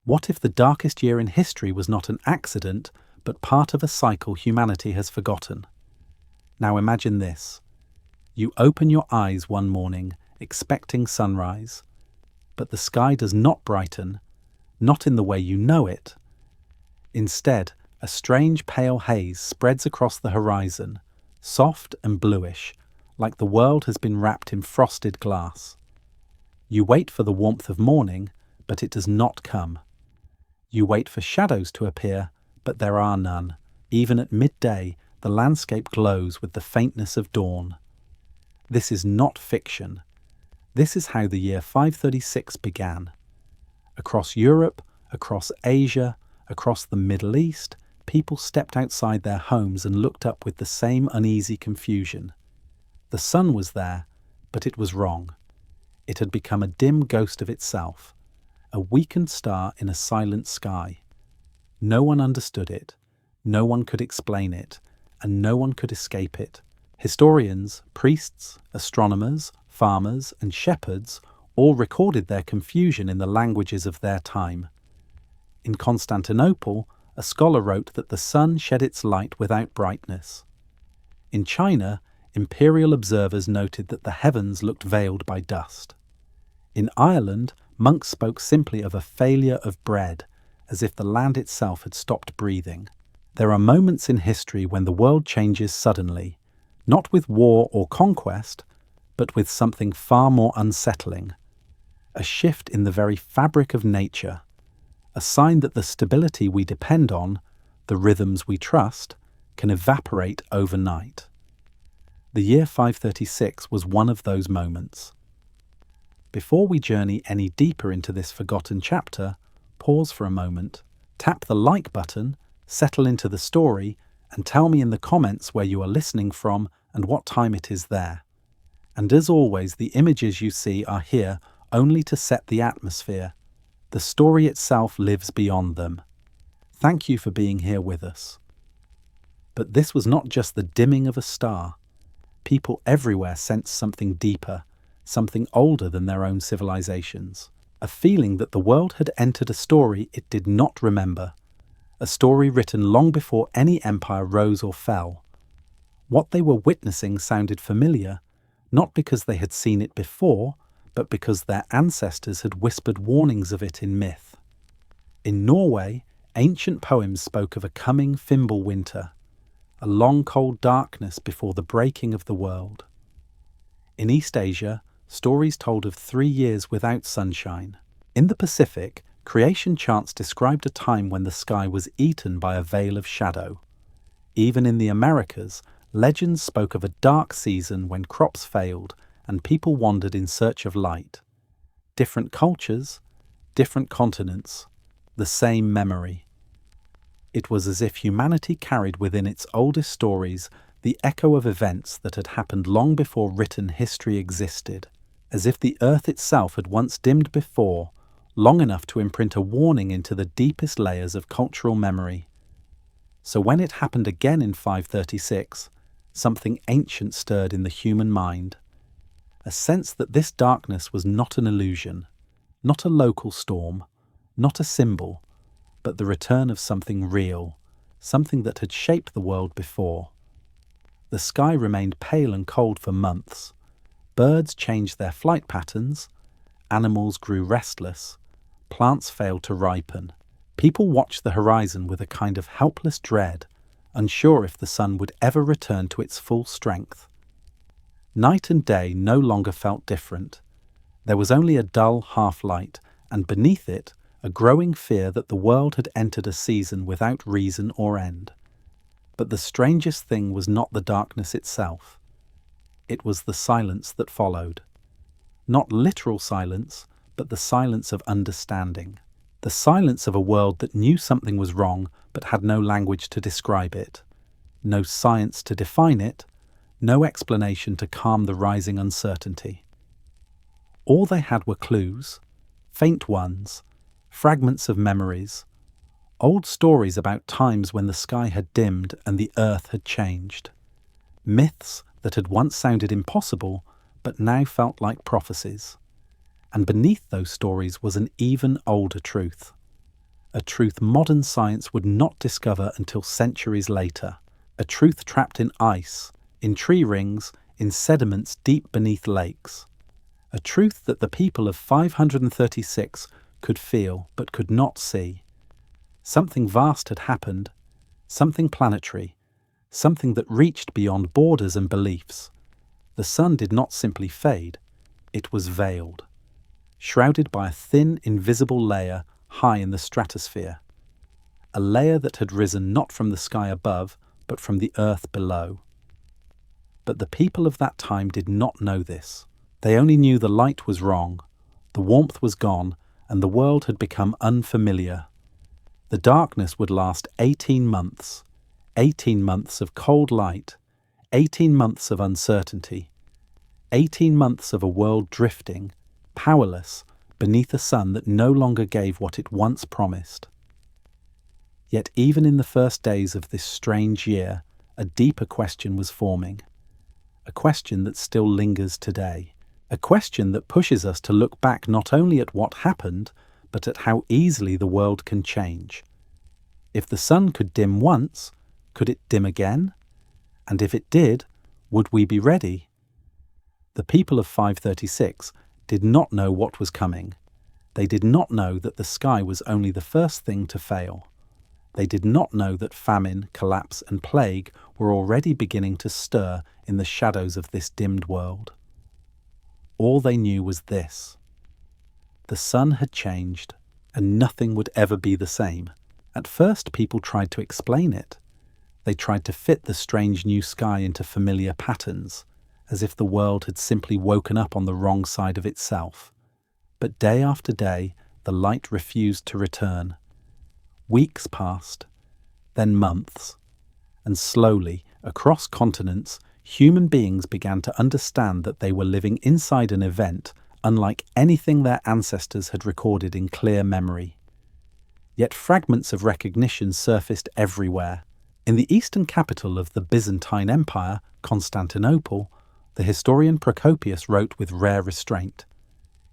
What if the darkest year in history was not an accident, but part of a cycle humanity has forgotten? Now imagine this. You open your eyes one morning, expecting sunrise, but the sky does not brighten, not in the way you know it. Instead, a strange pale haze spreads across the horizon, soft and bluish, like the world has been wrapped in frosted glass. You wait for the warmth of morning, but it does not come. You wait for shadows to appear, but there are none. Even at midday, the landscape glows with the faintness of dawn. This is not fiction. This is how the year 536 began. Across Europe, across Asia, across the Middle East, people stepped outside their homes and looked up with the same uneasy confusion. The sun was there, but it was wrong. It had become a dim ghost of itself, a weakened star in a silent sky. No one understood it, no one could explain it, and no one could escape it. Historians, priests, astronomers, farmers, and shepherds all recorded their confusion in the languages of their time. In Constantinople, a scholar wrote that the sun shed its light without brightness. In China, imperial observers noted that the heavens looked veiled by dust. In Ireland, monks spoke simply of a failure of bread, as if the land itself had stopped breathing. There are moments in history when the world changes suddenly, not with war or conquest, but with something far more unsettling. A shift in the very fabric of nature, a sign that the stability we depend on, the rhythms we trust, can evaporate overnight. The year 536 was one of those moments. Before we journey any deeper into this forgotten chapter, pause for a moment, tap the like button, settle into the story, and tell me in the comments where you are listening from and what time it is there. And as always, the images you see are here only to set the atmosphere. The story itself lives beyond them. Thank you for being here with us. But this was not just the dimming of a star. People everywhere sensed something deeper, something older than their own civilizations. A feeling that the world had entered a story it did not remember. A story written long before any empire rose or fell. What they were witnessing sounded familiar, not because they had seen it before, but because their ancestors had whispered warnings of it in myth. In Norway, ancient poems spoke of a coming Fimbul winter, a long cold darkness before the breaking of the world. In East Asia, stories told of 3 years without sunshine. In the Pacific, creation chants described a time when the sky was eaten by a veil of shadow. Even in the Americas, legends spoke of a dark season when crops failed and people wandered in search of light. Different cultures, different continents, the same memory. It was as if humanity carried within its oldest stories the echo of events that had happened long before written history existed, as if the earth itself had once dimmed before, long enough to imprint a warning into the deepest layers of cultural memory. So when it happened again in 536, something ancient stirred in the human mind. A sense that this darkness was not an illusion, not a local storm, not a symbol, but the return of something real, something that had shaped the world before. The sky remained pale and cold for months. Birds changed their flight patterns, animals grew restless, plants failed to ripen. People watched the horizon with a kind of helpless dread, unsure if the sun would ever return to its full strength. Night and day no longer felt different. There was only a dull half-light, and beneath it, a growing fear that the world had entered a season without reason or end. But the strangest thing was not the darkness itself. It was the silence that followed. Not literal silence, but the silence of understanding. The silence of a world that knew something was wrong but had no language to describe it, no science to define it, no explanation to calm the rising uncertainty. All they had were clues, faint ones, fragments of memories, old stories about times when the sky had dimmed and the earth had changed. Myths that had once sounded impossible but now felt like prophecies. And beneath those stories was an even older truth. a truth modern science would not discover until centuries later, a truth trapped in ice, in tree rings, in sediments deep beneath lakes, a truth that the people of 536 could feel but could not see. Something vast had happened, something planetary, something that reached beyond borders and beliefs. The sun did not simply fade, it was veiled, shrouded by a thin, invisible layer high in the stratosphere, a layer that had risen not from the sky above, but from the earth below. But the people of that time did not know this. They only knew the light was wrong, the warmth was gone, and the world had become unfamiliar. The darkness would last 18 months, 18 months of cold light, 18 months of uncertainty, 18 months of a world drifting, powerless, beneath a sun that no longer gave what it once promised. Yet even in the first days of this strange year, a deeper question was forming. A question that still lingers today. A question that pushes us to look back not only at what happened, but at how easily the world can change. If the sun could dim once, could it dim again? And if it did, would we be ready? The people of 536 did not know what was coming. They did not know that the sky was only the first thing to fail. They did not know that famine, collapse, and plague were already beginning to stir in the shadows of this dimmed world. All they knew was this: the sun had changed, and nothing would ever be the same. At first, people tried to explain it. They tried to fit the strange new sky into familiar patterns, as if the world had simply woken up on the wrong side of itself. But day after day, the light refused to return. Weeks passed, then months, and slowly, across continents, human beings began to understand that they were living inside an event unlike anything their ancestors had recorded in clear memory. Yet fragments of recognition surfaced everywhere. In the eastern capital of the Byzantine Empire, Constantinople, the historian Procopius wrote with rare restraint.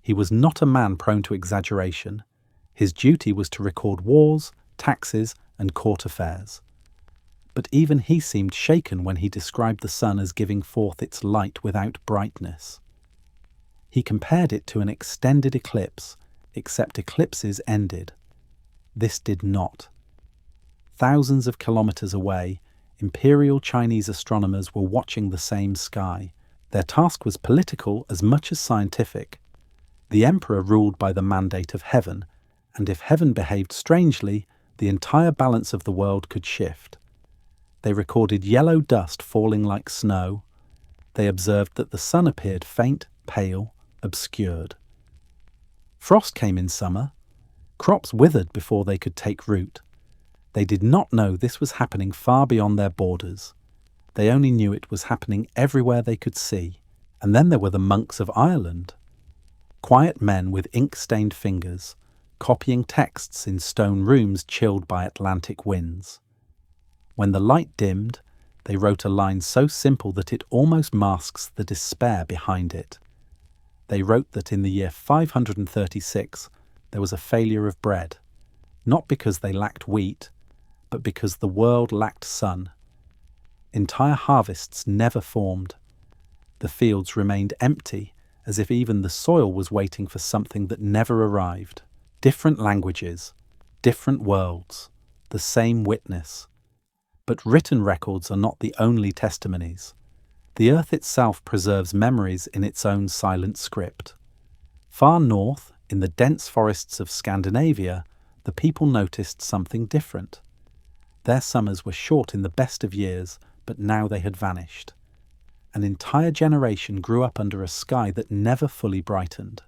He was not a man prone to exaggeration. His duty was to record wars, taxes, and court affairs. But even he seemed shaken when he described the sun as giving forth its light without brightness. He compared it to an extended eclipse, except eclipses ended. This did not. Thousands of kilometers away, imperial Chinese astronomers were watching the same sky. Their task was political as much as scientific. The emperor ruled by the mandate of heaven, and if heaven behaved strangely, the entire balance of the world could shift. They recorded yellow dust falling like snow. They observed that the sun appeared faint, pale, obscured. Frost came in summer. Crops withered before they could take root. They did not know this was happening far beyond their borders. They only knew it was happening everywhere they could see. And then there were the monks of Ireland. Quiet men with ink-stained fingers, copying texts in stone rooms chilled by Atlantic winds. When the light dimmed, they wrote a line so simple that it almost masks the despair behind it. They wrote that in the year 536, there was a failure of bread, not because they lacked wheat, but because the world lacked sun. Entire harvests never formed. The fields remained empty, as if even the soil was waiting for something that never arrived. Different languages, different worlds, the same witness. But written records are not the only testimonies. The earth itself preserves memories in its own silent script. Far north, in the dense forests of Scandinavia, the people noticed something different. Their summers were short in the best of years, but now they had vanished. An entire generation grew up under a sky that never fully brightened.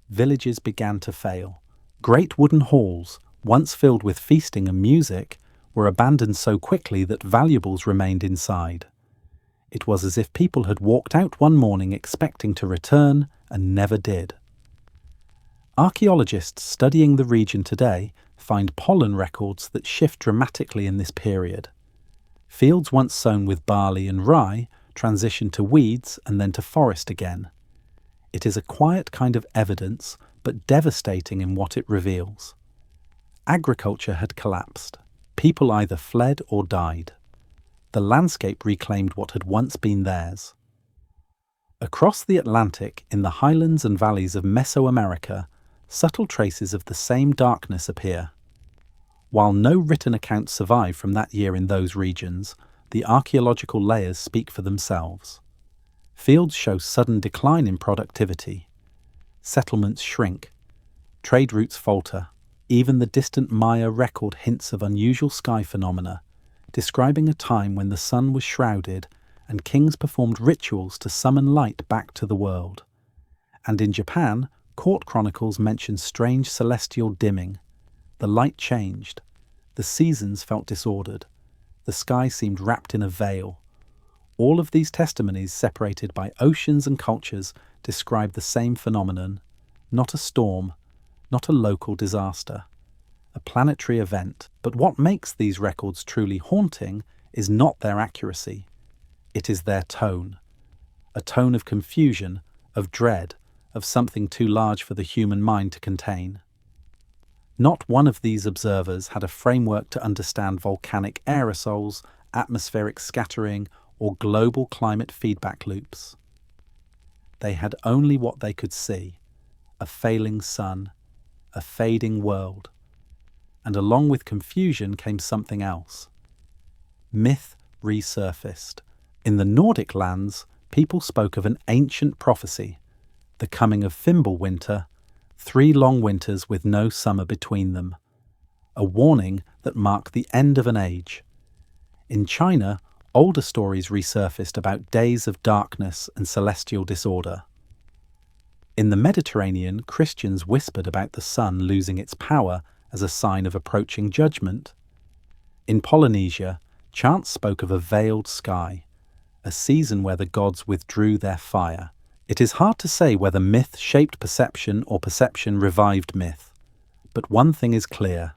Villages began to fail. Great wooden halls, once filled with feasting and music, were abandoned so quickly that valuables remained inside. It was as if people had walked out one morning expecting to return and never did. Archaeologists studying the region today find pollen records that shift dramatically in this period. Fields once sown with barley and rye transition to weeds and then to forest again. It is a quiet kind of evidence, but devastating in what it reveals. Agriculture had collapsed. People either fled or died. The landscape reclaimed what had once been theirs. Across the Atlantic, in the highlands and valleys of Mesoamerica, subtle traces of the same darkness appear. While no written accounts survive from that year in those regions, the archaeological layers speak for themselves. Fields show sudden decline in productivity. Settlements shrink. Trade routes falter. Even the distant Maya record hints of unusual sky phenomena, describing a time when the sun was shrouded and kings performed rituals to summon light back to the world. And in Japan, court chronicles mention strange celestial dimming. The light changed. The seasons felt disordered. The sky seemed wrapped in a veil. All of these testimonies, separated by oceans and cultures, describe the same phenomenon. Not a storm, not a local disaster, a planetary event. But what makes these records truly haunting is not their accuracy. It is their tone. A tone of confusion, of dread, of something too large for the human mind to contain. Not one of these observers had a framework to understand volcanic aerosols, atmospheric scattering, or global climate feedback loops. They had only what they could see: a failing sun, a fading world. And along with confusion came something else. Myth resurfaced. In the Nordic lands, people spoke of an ancient prophecy, the coming of Fimbulwinter, 3 long winters with no summer between them, a warning that marked the end of an age. In China, older stories resurfaced about days of darkness and celestial disorder. In the Mediterranean, Christians whispered about the sun losing its power as a sign of approaching judgment. In Polynesia, chants spoke of a veiled sky, a season where the gods withdrew their fire. It is hard to say whether myth shaped perception or perception revived myth, but one thing is clear.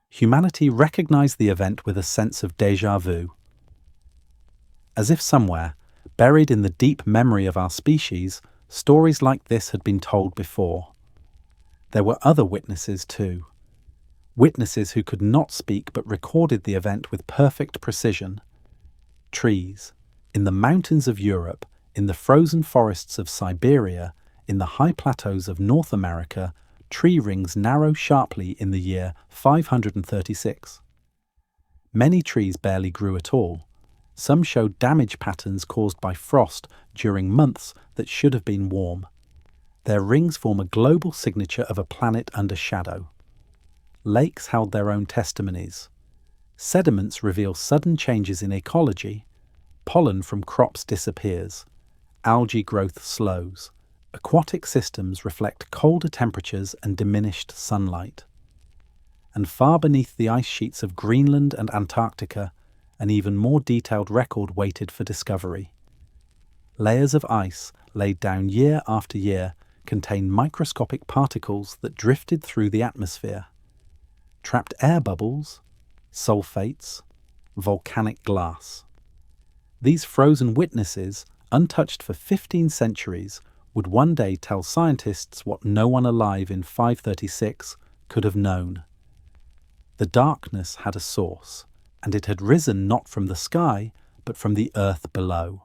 Humanity recognized the event with a sense of déjà vu. As if somewhere, buried in the deep memory of our species, stories like this had been told before. There were other witnesses too. Witnesses who could not speak but recorded the event with perfect precision. Trees. In the mountains of Europe, in the frozen forests of Siberia, in the high plateaus of North America, tree rings narrow sharply in the year 536. Many trees barely grew at all. Some showed damage patterns caused by frost during months that should have been warm. Their rings form a global signature of a planet under shadow. Lakes held their own testimonies. Sediments reveal sudden changes in ecology. Pollen from crops disappears. Algae growth slows. Aquatic systems reflect colder temperatures and diminished sunlight. And far beneath the ice sheets of Greenland and Antarctica, an even more detailed record waited for discovery. Layers of ice, laid down year after year, contain microscopic particles that drifted through the atmosphere. Trapped air bubbles, sulfates, volcanic glass. These frozen witnesses, untouched for 15 centuries, would one day tell scientists what no one alive in 536 could have known. The darkness had a source, and it had risen not from the sky, but from the earth below.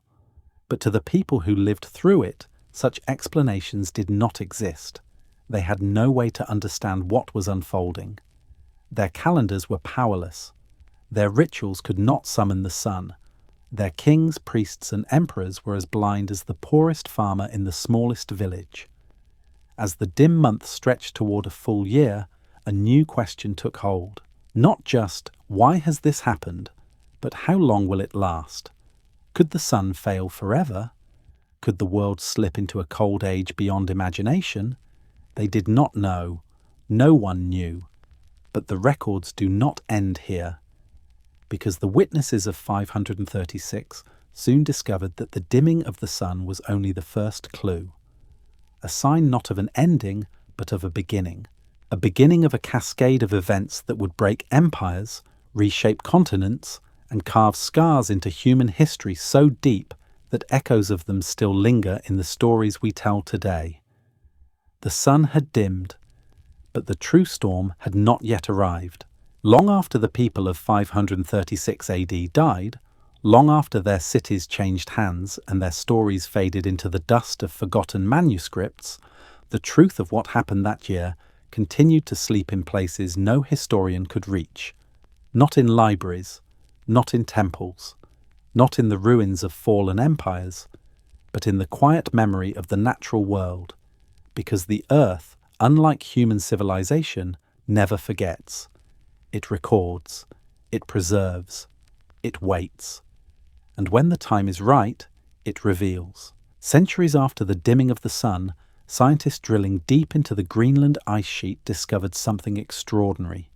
But to the people who lived through it, such explanations did not exist. They had no way to understand what was unfolding. Their calendars were powerless. Their rituals could not summon the sun. Their kings, priests, and emperors were as blind as the poorest farmer in the smallest village. As the dim months stretched toward a full year, a new question took hold. Not just, why has this happened, but how long will it last? Could the sun fail forever? Could the world slip into a cold age beyond imagination? They did not know. No one knew. But the records do not end here, because the witnesses of 536 soon discovered that the dimming of the sun was only the first clue, a sign not of an ending, but of a beginning of a cascade of events that would break empires, reshape continents, and carve scars into human history so deep that echoes of them still linger in the stories we tell today. The sun had dimmed, But the true storm had not yet arrived. Long after the people of 536 AD died, long after their cities changed hands and their stories faded into the dust of forgotten manuscripts, the truth of what happened that year continued to sleep in places no historian could reach. Not in libraries, not in temples, not in the ruins of fallen empires, but in the quiet memory of the natural world, because the earth, unlike human civilization, never forgets. It records, it preserves, it waits. And when the time is right, it reveals. Centuries after the dimming of the sun, scientists drilling deep into the Greenland ice sheet discovered something extraordinary.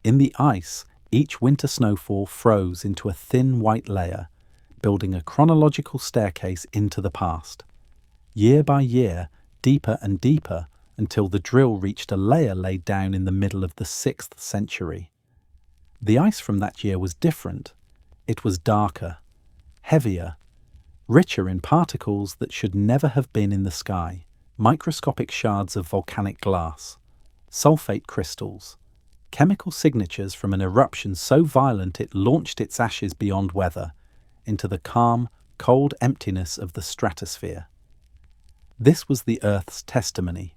In the ice, each winter snowfall froze into a thin white layer, building a chronological staircase into the past. Year by year, deeper and deeper, until the drill reached a layer laid down in the middle of the 6th century. The ice from that year was different. It was darker, heavier, richer in particles that should never have been in the sky. Microscopic shards of volcanic glass, sulfate crystals, chemical signatures from an eruption so violent it launched its ashes beyond weather into the calm, cold emptiness of the stratosphere. This was the Earth's testimony,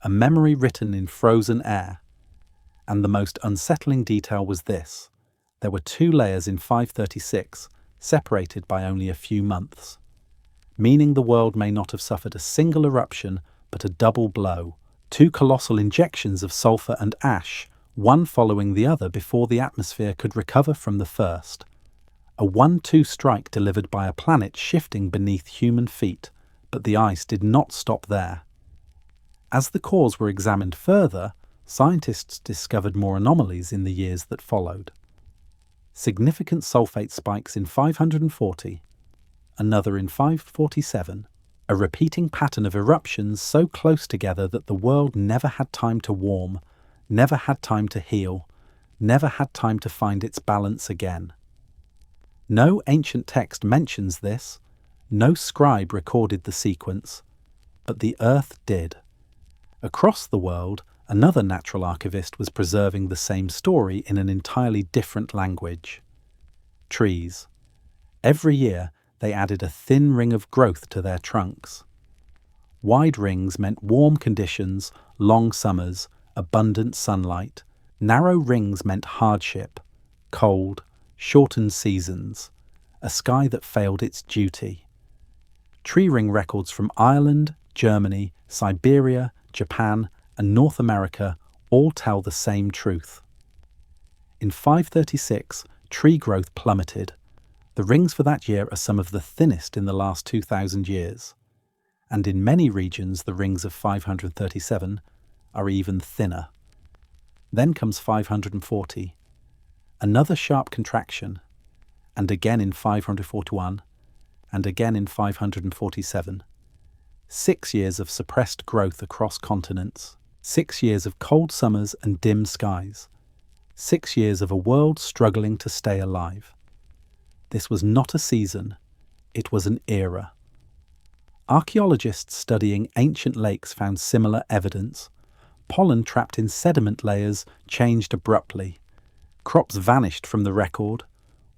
a memory written in frozen air. And the most unsettling detail was this: there were 2 layers in 536, separated by only a few months, meaning the world may not have suffered a single eruption, but a double blow, 2 colossal injections of sulfur and ash, one following the other before the atmosphere could recover from the first. A 1-2 strike delivered by a planet shifting beneath human feet, but the ice did not stop there. As the cores were examined further, scientists discovered more anomalies in the years that followed. Significant sulfate spikes in 540, another in 547, a repeating pattern of eruptions so close together that the world never had time to warm, never had time to heal, never had time to find its balance again. No ancient text mentions this, no scribe recorded the sequence, but the Earth did. Across the world, another natural archivist was preserving the same story in an entirely different language. Trees. Every year, they added a thin ring of growth to their trunks. Wide rings meant warm conditions, long summers, abundant sunlight. Narrow rings meant hardship, cold, shortened seasons, a sky that failed its duty. Tree ring records from Ireland, Germany, Siberia, Japan, and North America all tell the same truth. In 536, tree growth plummeted. The rings for that year are some of the thinnest in the last 2,000 years. And in many regions, the rings of 537 are even thinner. Then comes 540, another sharp contraction, and again in 541, and again in 547. 6 years of suppressed growth across continents, 6 years of cold summers and dim skies, 6 years of a world struggling to stay alive. This was not a season, it was an era. Archaeologists studying ancient lakes found similar evidence. Pollen trapped in sediment layers changed abruptly. Crops vanished from the record.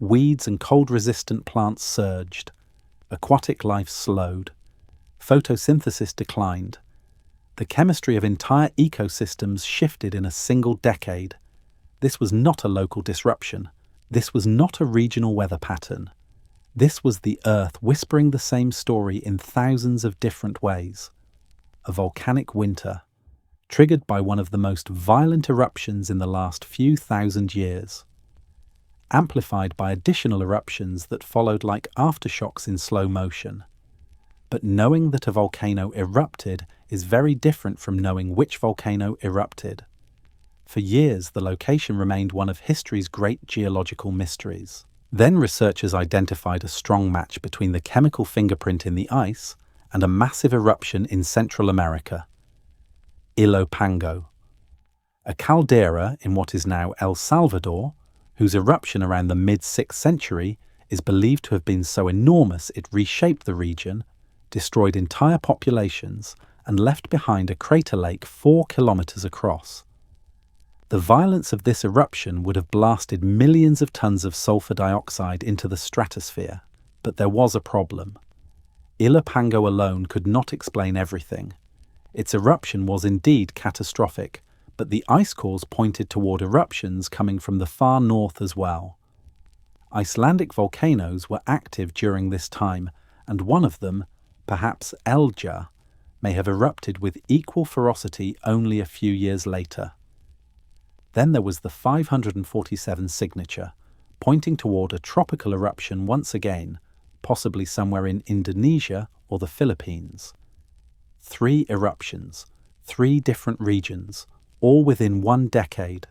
Weeds and cold-resistant plants surged. Aquatic life slowed. Photosynthesis declined. The chemistry of entire ecosystems shifted in a single decade. This was not a local disruption. This was not a regional weather pattern. This was the Earth whispering the same story in thousands of different ways. A volcanic winter, triggered by one of the most violent eruptions in the last few thousand years, amplified by additional eruptions that followed like aftershocks in slow motion. But knowing that a volcano erupted is very different from knowing which volcano erupted. For years, the location remained one of history's great geological mysteries. Then researchers identified a strong match between the chemical fingerprint in the ice and a massive eruption in Central America, Ilopango, a caldera in what is now El Salvador, whose eruption around the mid-6th century is believed to have been so enormous it reshaped the region, destroyed entire populations, and left behind a crater lake 4 kilometers across. The violence of this eruption would have blasted millions of tons of sulfur dioxide into the stratosphere, but there was a problem. Ilopango alone could not explain everything. Its eruption was indeed catastrophic, but the ice cores pointed toward eruptions coming from the far north as well. Icelandic volcanoes were active during this time, and one of them, perhaps Elja, may have erupted with equal ferocity only a few years later. Then there was the 547 signature, pointing toward a tropical eruption once again, possibly somewhere in Indonesia or the Philippines. 3 eruptions, 3 different regions, all within 1 decade.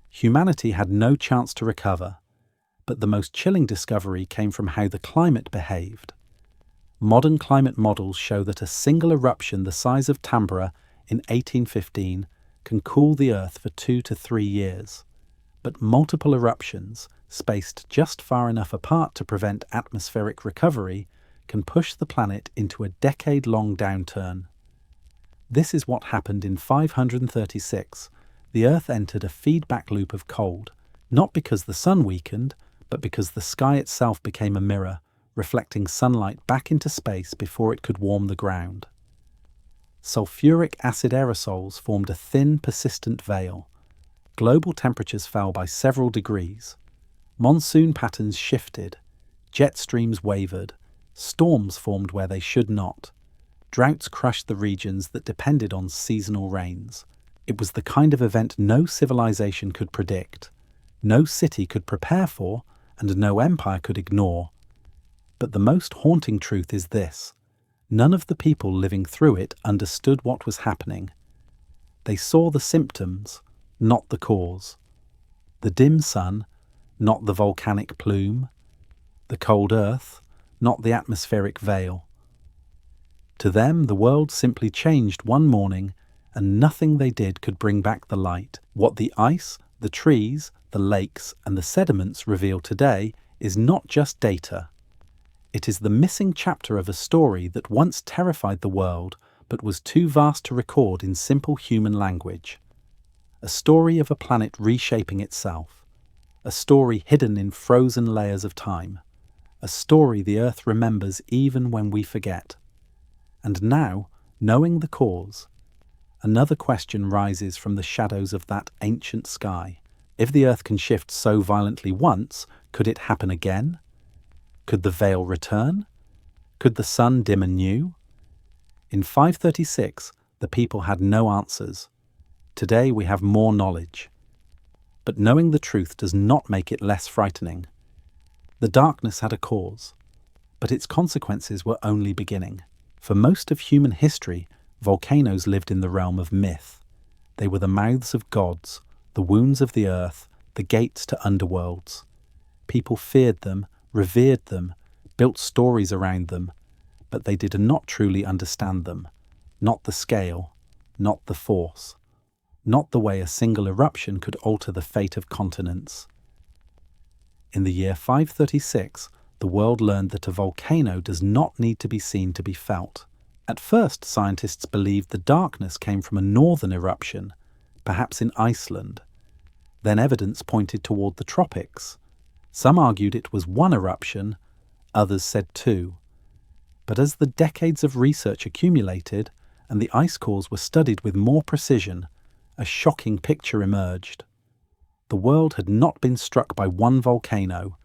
Humanity had no chance to recover, but the most chilling discovery came from how the climate behaved. Modern climate models show that a single eruption the size of Tambora in 1815 can cool the Earth for 2 to 3 years, but multiple eruptions, spaced just far enough apart to prevent atmospheric recovery, can push the planet into a decade-long downturn. This is what happened in 536. The Earth entered a feedback loop of cold, not because the sun weakened, but because the sky itself became a mirror, reflecting sunlight back into space before it could warm the ground. Sulfuric acid aerosols formed a thin, persistent veil. Global temperatures fell by several degrees. Monsoon patterns shifted. Jet streams wavered. Storms formed where they should not. Droughts crushed the regions that depended on seasonal rains. It was the kind of event no civilization could predict, no city could prepare for, and no empire could ignore. But the most haunting truth is this: none of the people living through it understood what was happening. They saw the symptoms, not the cause. The dim sun, not the volcanic plume. The cold earth, not the atmospheric veil. To them, the world simply changed one morning, and nothing they did could bring back the light. What the ice, the trees, the lakes, and the sediments reveal today is not just data. It is the missing chapter of a story that once terrified the world, but was too vast to record in simple human language. A story of a planet reshaping itself. A story hidden in frozen layers of time. A story the Earth remembers even when we forget. And now, knowing the cause, another question rises from the shadows of that ancient sky. If the Earth can shift so violently once, could it happen again? Could the veil return? Could the sun dim anew? In 536, the people had no answers. Today we have more knowledge. But knowing the truth does not make it less frightening. The darkness had a cause, but its consequences were only beginning. For most of human history, volcanoes lived in the realm of myth. They were the mouths of gods, the wounds of the earth, the gates to underworlds. People feared them, revered them, built stories around them, but they did not truly understand them. Not the scale, not the force, not the way a single eruption could alter the fate of continents. In the year 536, the world learned that a volcano does not need to be seen to be felt. At first, scientists believed the darkness came from a northern eruption, perhaps in Iceland. Then evidence pointed toward the tropics. Some argued it was one eruption, others said 2. But as the decades of research accumulated and the ice cores were studied with more precision, a shocking picture emerged. The world had not been struck by one volcano.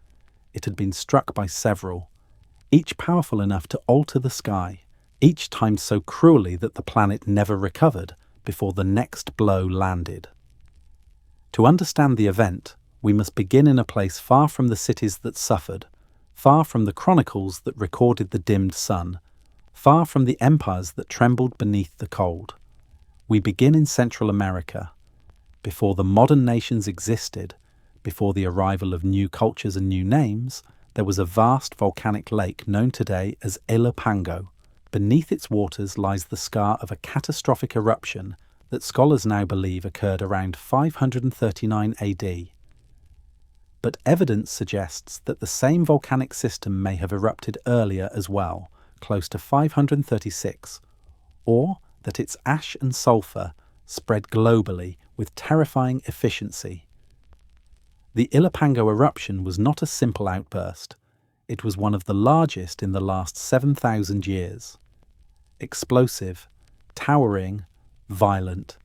It had been struck by several, each powerful enough to alter the sky, each time so cruelly that the planet never recovered before the next blow landed. To understand the event, we must begin in a place far from the cities that suffered, far from the chronicles that recorded the dimmed sun, far from the empires that trembled beneath the cold. We begin in Central America. Before the modern nations existed, before the arrival of new cultures and new names, there was a vast volcanic lake known today as Ilopango. Beneath its waters lies the scar of a catastrophic eruption that scholars now believe occurred around 539 AD. But evidence suggests that the same volcanic system may have erupted earlier as well, close to 536, or that its ash and sulfur spread globally with terrifying efficiency. The Ilopango eruption was not a simple outburst. It was one of the largest in the last 7,000 years. Explosive, towering, violent.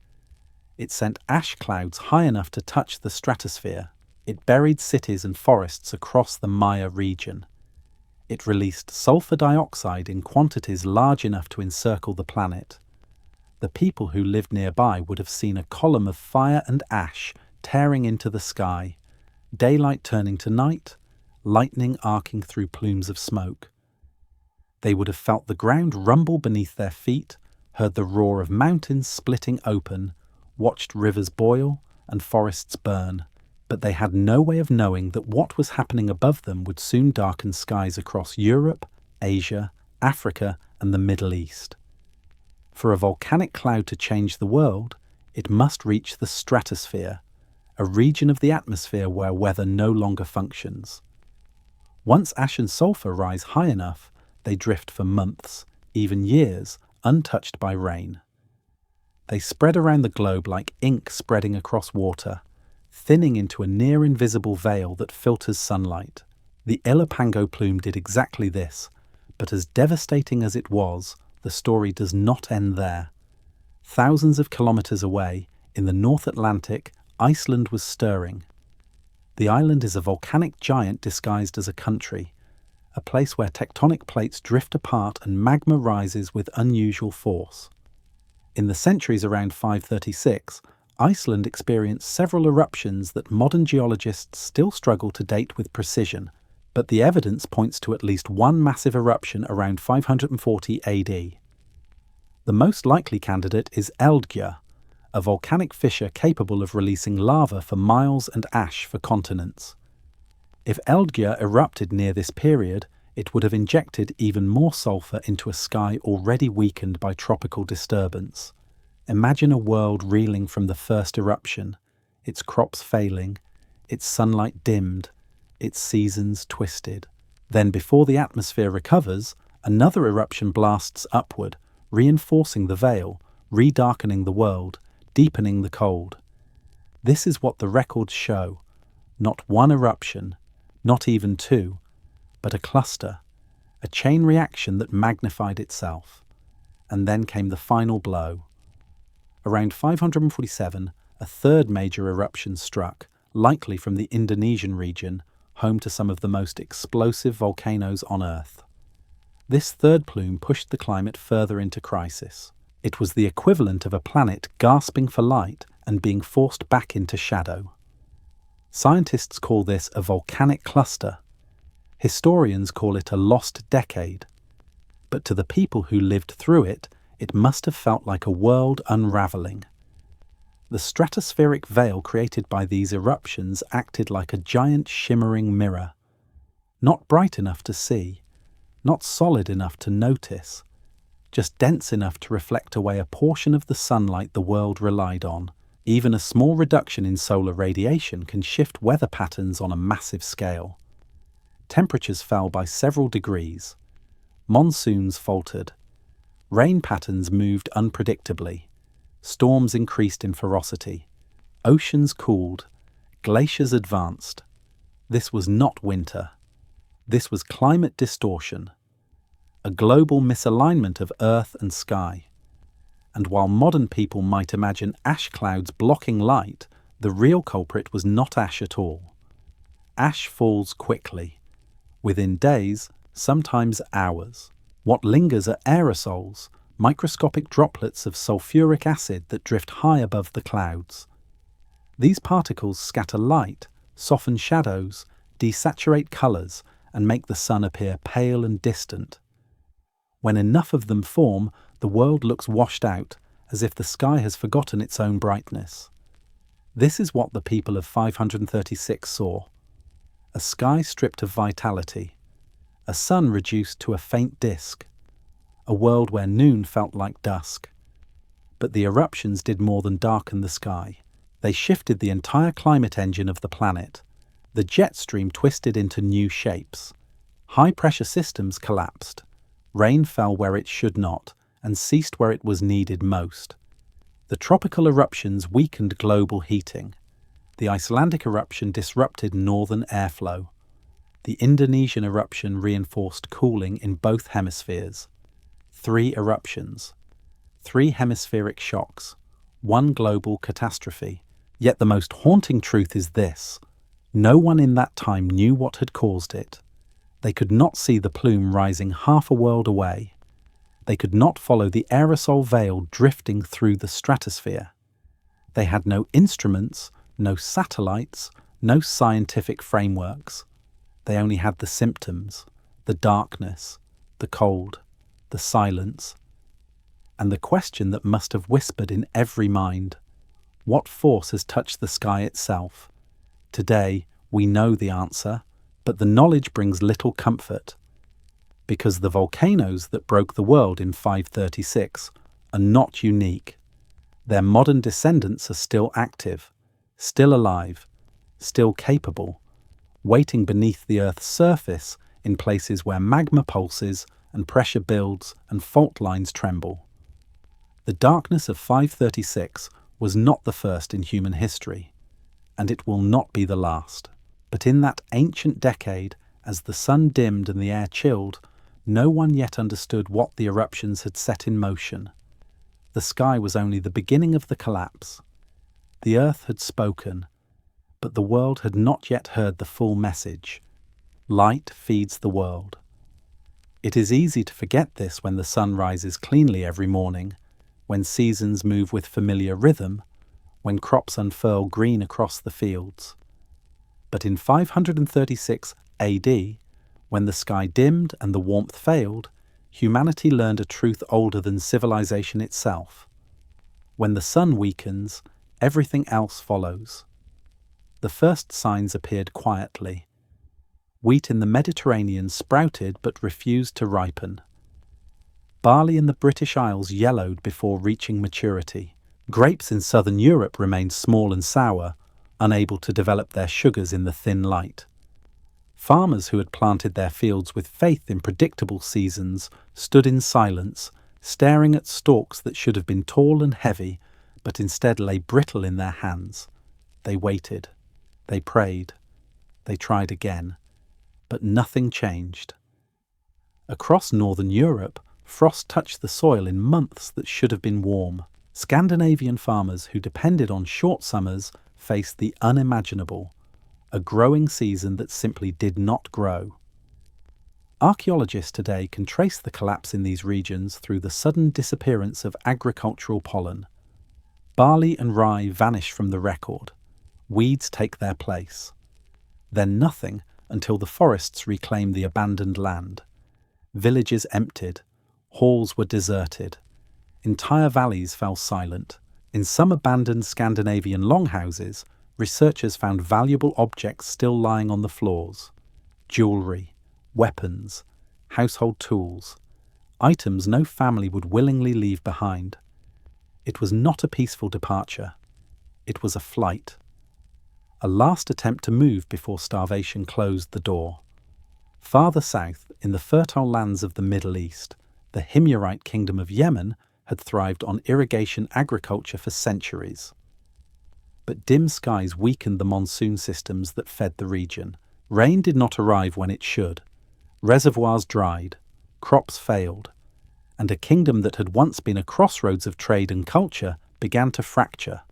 It sent ash clouds high enough to touch the stratosphere. It buried cities and forests across the Maya region. It released sulfur dioxide in quantities large enough to encircle the planet. The people who lived nearby would have seen a column of fire and ash tearing into the sky, daylight turning to night, lightning arcing through plumes of smoke. They would have felt the ground rumble beneath their feet, heard the roar of mountains splitting open, watched rivers boil and forests burn, but they had no way of knowing that what was happening above them would soon darken skies across Europe, Asia, Africa, and the Middle East. For a volcanic cloud to change the world, it must reach the stratosphere, a region of the atmosphere where weather no longer functions. Once ash and sulfur rise high enough, they drift for months, even years, untouched by rain. They spread around the globe like ink spreading across water, thinning into a near-invisible veil that filters sunlight. The Ilopango plume did exactly this, but as devastating as it was, the story does not end there. Thousands of kilometers away, in the North Atlantic, Iceland was stirring. The island is a volcanic giant disguised as a country, a place where tectonic plates drift apart and magma rises with unusual force. In the centuries around 536, Iceland experienced several eruptions that modern geologists still struggle to date with precision, but the evidence points to at least one massive eruption around 540 AD. The most likely candidate is Eldgjá, a volcanic fissure capable of releasing lava for miles and ash for continents. If Eldgjá erupted near this period, it would have injected even more sulfur into a sky already weakened by tropical disturbance. Imagine a world reeling from the first eruption, its crops failing, its sunlight dimmed, its seasons twisted. Then, before the atmosphere recovers, another eruption blasts upward, reinforcing the veil, redarkening the world, deepening the cold. This is what the records show. Not one eruption, not even two, but a cluster, a chain reaction that magnified itself. And then came the final blow. Around 547, a third major eruption struck, likely from the Indonesian region, home to some of the most explosive volcanoes on Earth. This third plume pushed the climate further into crisis. It was the equivalent of a planet gasping for light and being forced back into shadow. Scientists call this a volcanic cluster. Historians call it a lost decade. But to the people who lived through it, it must have felt like a world unraveling. The stratospheric veil created by these eruptions acted like a giant shimmering mirror. Not bright enough to see, not solid enough to notice, just dense enough to reflect away a portion of the sunlight the world relied on. Even a small reduction in solar radiation can shift weather patterns on a massive scale. Temperatures fell by several degrees. Monsoons faltered. Rain patterns moved unpredictably. Storms increased in ferocity. Oceans cooled. Glaciers advanced. This was not winter. This was climate distortion, a global misalignment of earth and sky. And while modern people might imagine ash clouds blocking light, the real culprit was not ash at all. Ash falls quickly. Within days, sometimes hours. What lingers are aerosols, microscopic droplets of sulfuric acid that drift high above the clouds. These particles scatter light, soften shadows, desaturate colours, and make the sun appear pale and distant. When enough of them form, the world looks washed out, as if the sky has forgotten its own brightness. This is what the people of 536 saw. A sky stripped of vitality. A sun reduced to a faint disk. A world where noon felt like dusk. But the eruptions did more than darken the sky. They shifted the entire climate engine of the planet. The jet stream twisted into new shapes. High-pressure systems collapsed. Rain fell where it should not, and ceased where it was needed most. The tropical eruptions weakened global heating. The Icelandic eruption disrupted northern airflow. The Indonesian eruption reinforced cooling in both hemispheres. 3 eruptions, 3 hemispheric shocks, 1 global catastrophe. Yet the most haunting truth is this: no one in that time knew what had caused it. They could not see the plume rising half a world away. They could not follow the aerosol veil drifting through the stratosphere. They had no instruments, no satellites, no scientific frameworks. They only had the symptoms, the darkness, the cold, the silence, and the question that must have whispered in every mind: what force has touched the sky itself? Today, we know the answer, but the knowledge brings little comfort, because the volcanoes that broke the world in 536 are not unique. Their modern descendants are still active, still alive, still capable, waiting beneath the Earth's surface in places where magma pulses and pressure builds and fault lines tremble. The darkness of 536 was not the first in human history, and it will not be the last. But in that ancient decade, as the sun dimmed and the air chilled, no one yet understood what the eruptions had set in motion. The sky was only the beginning of the collapse. The earth had spoken, but the world had not yet heard the full message. Light feeds the world. It is easy to forget this when the sun rises cleanly every morning, when seasons move with familiar rhythm, when crops unfurl green across the fields. But in 536 AD, when the sky dimmed and the warmth failed, humanity learned a truth older than civilization itself. When the sun weakens, everything else follows. The first signs appeared quietly. Wheat in the Mediterranean sprouted but refused to ripen. Barley in the British Isles yellowed before reaching maturity. Grapes in southern Europe remained small and sour, unable to develop their sugars in the thin light. Farmers who had planted their fields with faith in predictable seasons stood in silence, staring at stalks that should have been tall and heavy, but instead lay brittle in their hands. They waited. They prayed. They tried again. But nothing changed. Across northern Europe, frost touched the soil in months that should have been warm. Scandinavian farmers who depended on short summers faced the unimaginable, a growing season that simply did not grow. Archaeologists today can trace the collapse in these regions through the sudden disappearance of agricultural pollen. Barley and rye vanish from the record. Weeds take their place. Then nothing until the forests reclaim the abandoned land. Villages emptied. Halls were deserted. Entire valleys fell silent. In some abandoned Scandinavian longhouses, researchers found valuable objects still lying on the floors. Jewellery, weapons, household tools, items no family would willingly leave behind. It was not a peaceful departure. It was a flight. A last attempt to move before starvation closed the door. Farther south, in the fertile lands of the Middle East, the Himyarite kingdom of Yemen had thrived on irrigation agriculture for centuries. But dim skies weakened the monsoon systems that fed the region. Rain did not arrive when it should. Reservoirs dried, crops failed, and a kingdom that had once been a crossroads of trade and culture began to fracture.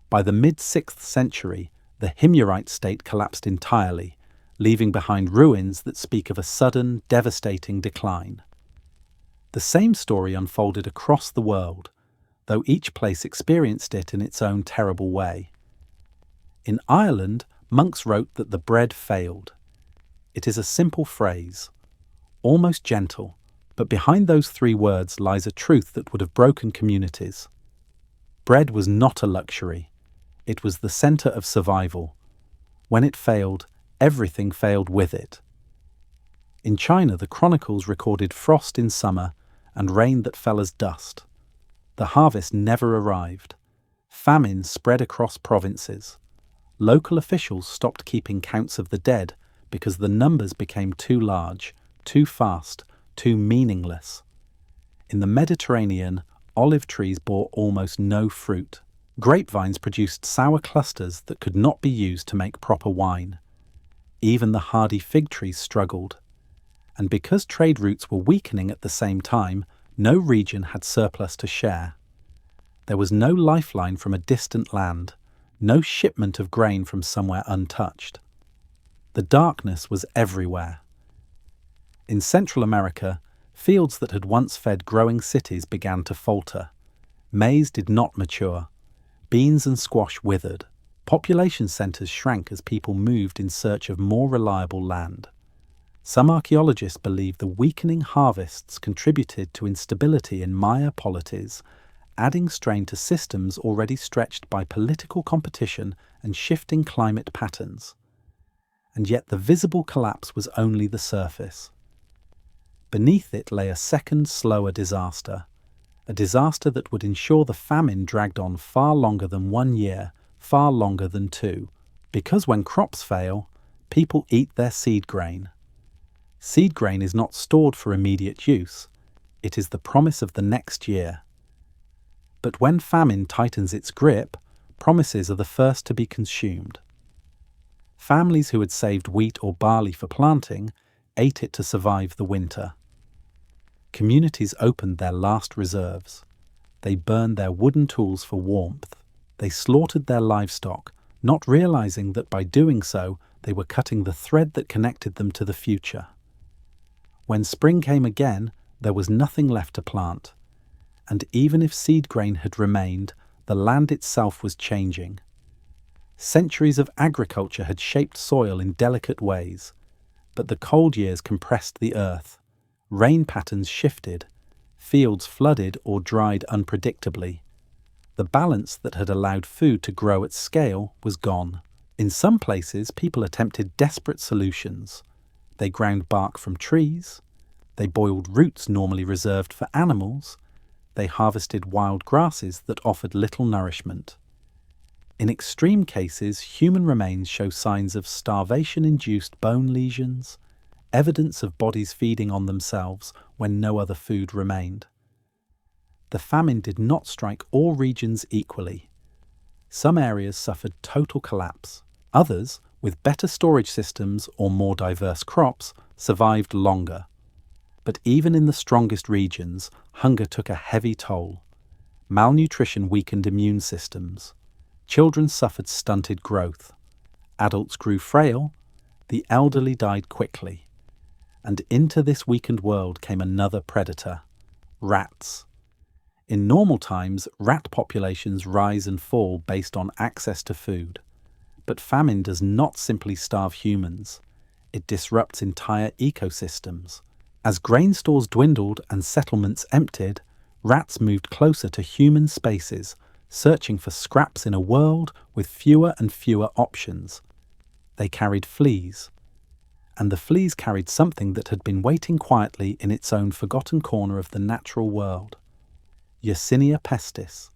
By the mid-6th century, the Himyarite state collapsed entirely, leaving behind ruins that speak of a sudden, devastating decline. The same story unfolded across the world, though each place experienced it in its own terrible way. In Ireland, monks wrote that the bread failed. It is a simple phrase, almost gentle, but behind those 3 words lies a truth that would have broken communities. Bread was not a luxury. It was the centre of survival. When it failed, everything failed with it. In China, the chronicles recorded frost in summer and rain that fell as dust. The harvest never arrived. Famine spread across provinces. Local officials stopped keeping counts of the dead because the numbers became too large, too fast, too meaningless. In the Mediterranean, olive trees bore almost no fruit. Grapevines produced sour clusters that could not be used to make proper wine. Even the hardy fig trees struggled. And because trade routes were weakening at the same time, no region had surplus to share. There was no lifeline from a distant land, no shipment of grain from somewhere untouched. The darkness was everywhere. In Central America, fields that had once fed growing cities began to falter. Maize did not mature. Beans and squash withered. Population centres shrank as people moved in search of more reliable land. Some archaeologists believe the weakening harvests contributed to instability in Maya polities, adding strain to systems already stretched by political competition and shifting climate patterns. And yet the visible collapse was only the surface. Beneath it lay a second, slower disaster, a disaster that would ensure the famine dragged on far longer than 1 year, far longer than 2, because when crops fail, people eat their seed grain. Seed grain is not stored for immediate use, it is the promise of the next year. But when famine tightens its grip, promises are the first to be consumed. Families who had saved wheat or barley for planting ate it to survive the winter. Communities opened their last reserves. They burned their wooden tools for warmth. They slaughtered their livestock, not realizing that by doing so, they were cutting the thread that connected them to the future. When spring came again, there was nothing left to plant. And even if seed grain had remained, the land itself was changing. Centuries of agriculture had shaped soil in delicate ways, but the cold years compressed the earth. Rain patterns shifted, fields flooded or dried unpredictably. The balance that had allowed food to grow at scale was gone. In some places, people attempted desperate solutions. They ground bark from trees, they boiled roots normally reserved for animals, they harvested wild grasses that offered little nourishment. In extreme cases, human remains show signs of starvation-induced bone lesions, evidence of bodies feeding on themselves when no other food remained. The famine did not strike all regions equally. Some areas suffered total collapse. Others, with better storage systems or more diverse crops, survived longer. But even in the strongest regions, hunger took a heavy toll. Malnutrition weakened immune systems. Children suffered stunted growth. Adults grew frail. The elderly died quickly. And into this weakened world came another predator: rats. In normal times, rat populations rise and fall based on access to food. But famine does not simply starve humans. It disrupts entire ecosystems. As grain stores dwindled and settlements emptied, rats moved closer to human spaces, searching for scraps in a world with fewer and fewer options. They carried fleas. And the fleas carried something that had been waiting quietly in its own forgotten corner of the natural world. Yersinia pestis,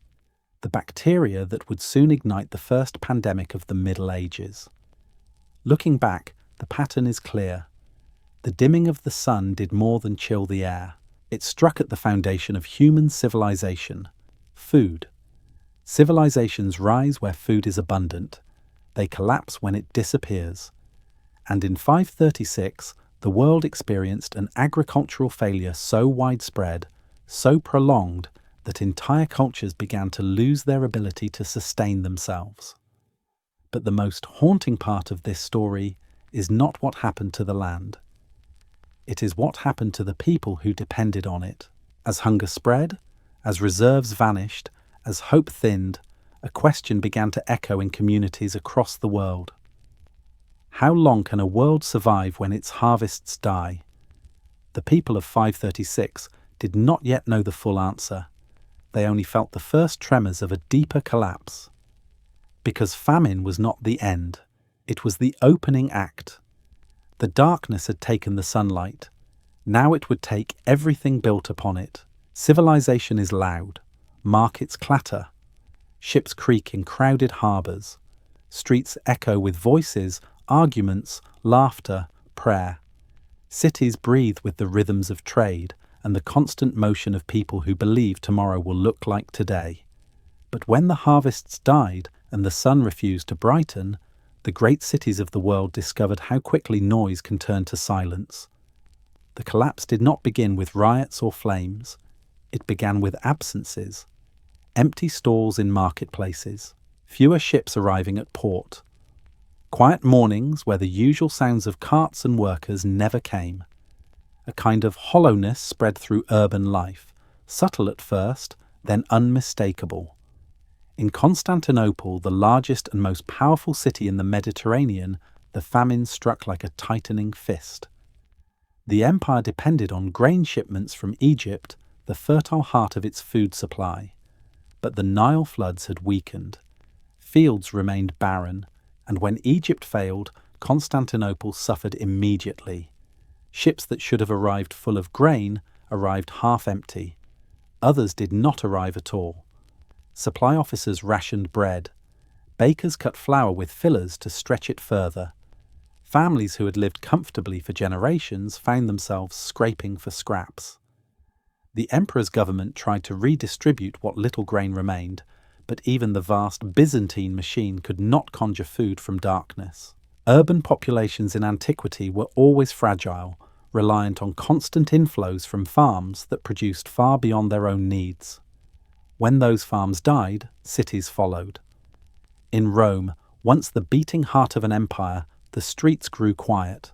the bacteria that would soon ignite the first pandemic of the Middle Ages. Looking back, the pattern is clear. The dimming of the sun did more than chill the air. It struck at the foundation of human civilization: food. Civilizations rise where food is abundant. They collapse when it disappears. And in 536, the world experienced an agricultural failure so widespread, so prolonged, that entire cultures began to lose their ability to sustain themselves. But the most haunting part of this story is not what happened to the land. It is what happened to the people who depended on it. As hunger spread, as reserves vanished, as hope thinned, a question began to echo in communities across the world. How long can a world survive when its harvests die? The people of 536 did not yet know the full answer. They only felt the first tremors of a deeper collapse. Because famine was not the end, it was the opening act. The darkness had taken the sunlight. Now it would take everything built upon it. Civilization is loud. Markets clatter. Ships creak in crowded harbours. Streets echo with voices, arguments, laughter, prayer. Cities breathe with the rhythms of trade, and the constant motion of people who believe tomorrow will look like today. But when the harvests died and the sun refused to brighten, the great cities of the world discovered how quickly noise can turn to silence. The collapse did not begin with riots or flames. It began with absences. Empty stalls in marketplaces, fewer ships arriving at port, quiet mornings where the usual sounds of carts and workers never came. A kind of hollowness spread through urban life, subtle at first, then unmistakable. In Constantinople, the largest and most powerful city in the Mediterranean, the famine struck like a tightening fist. The empire depended on grain shipments from Egypt, the fertile heart of its food supply. But the Nile floods had weakened. Fields remained barren, and when Egypt failed, Constantinople suffered immediately. Ships that should have arrived full of grain arrived half empty. Others did not arrive at all. Supply officers rationed bread. Bakers cut flour with fillers to stretch it further. Families who had lived comfortably for generations found themselves scraping for scraps. The emperor's government tried to redistribute what little grain remained, but even the vast Byzantine machine could not conjure food from darkness. Urban populations in antiquity were always fragile, reliant on constant inflows from farms that produced far beyond their own needs. When those farms died, cities followed. In Rome, once the beating heart of an empire, the streets grew quiet.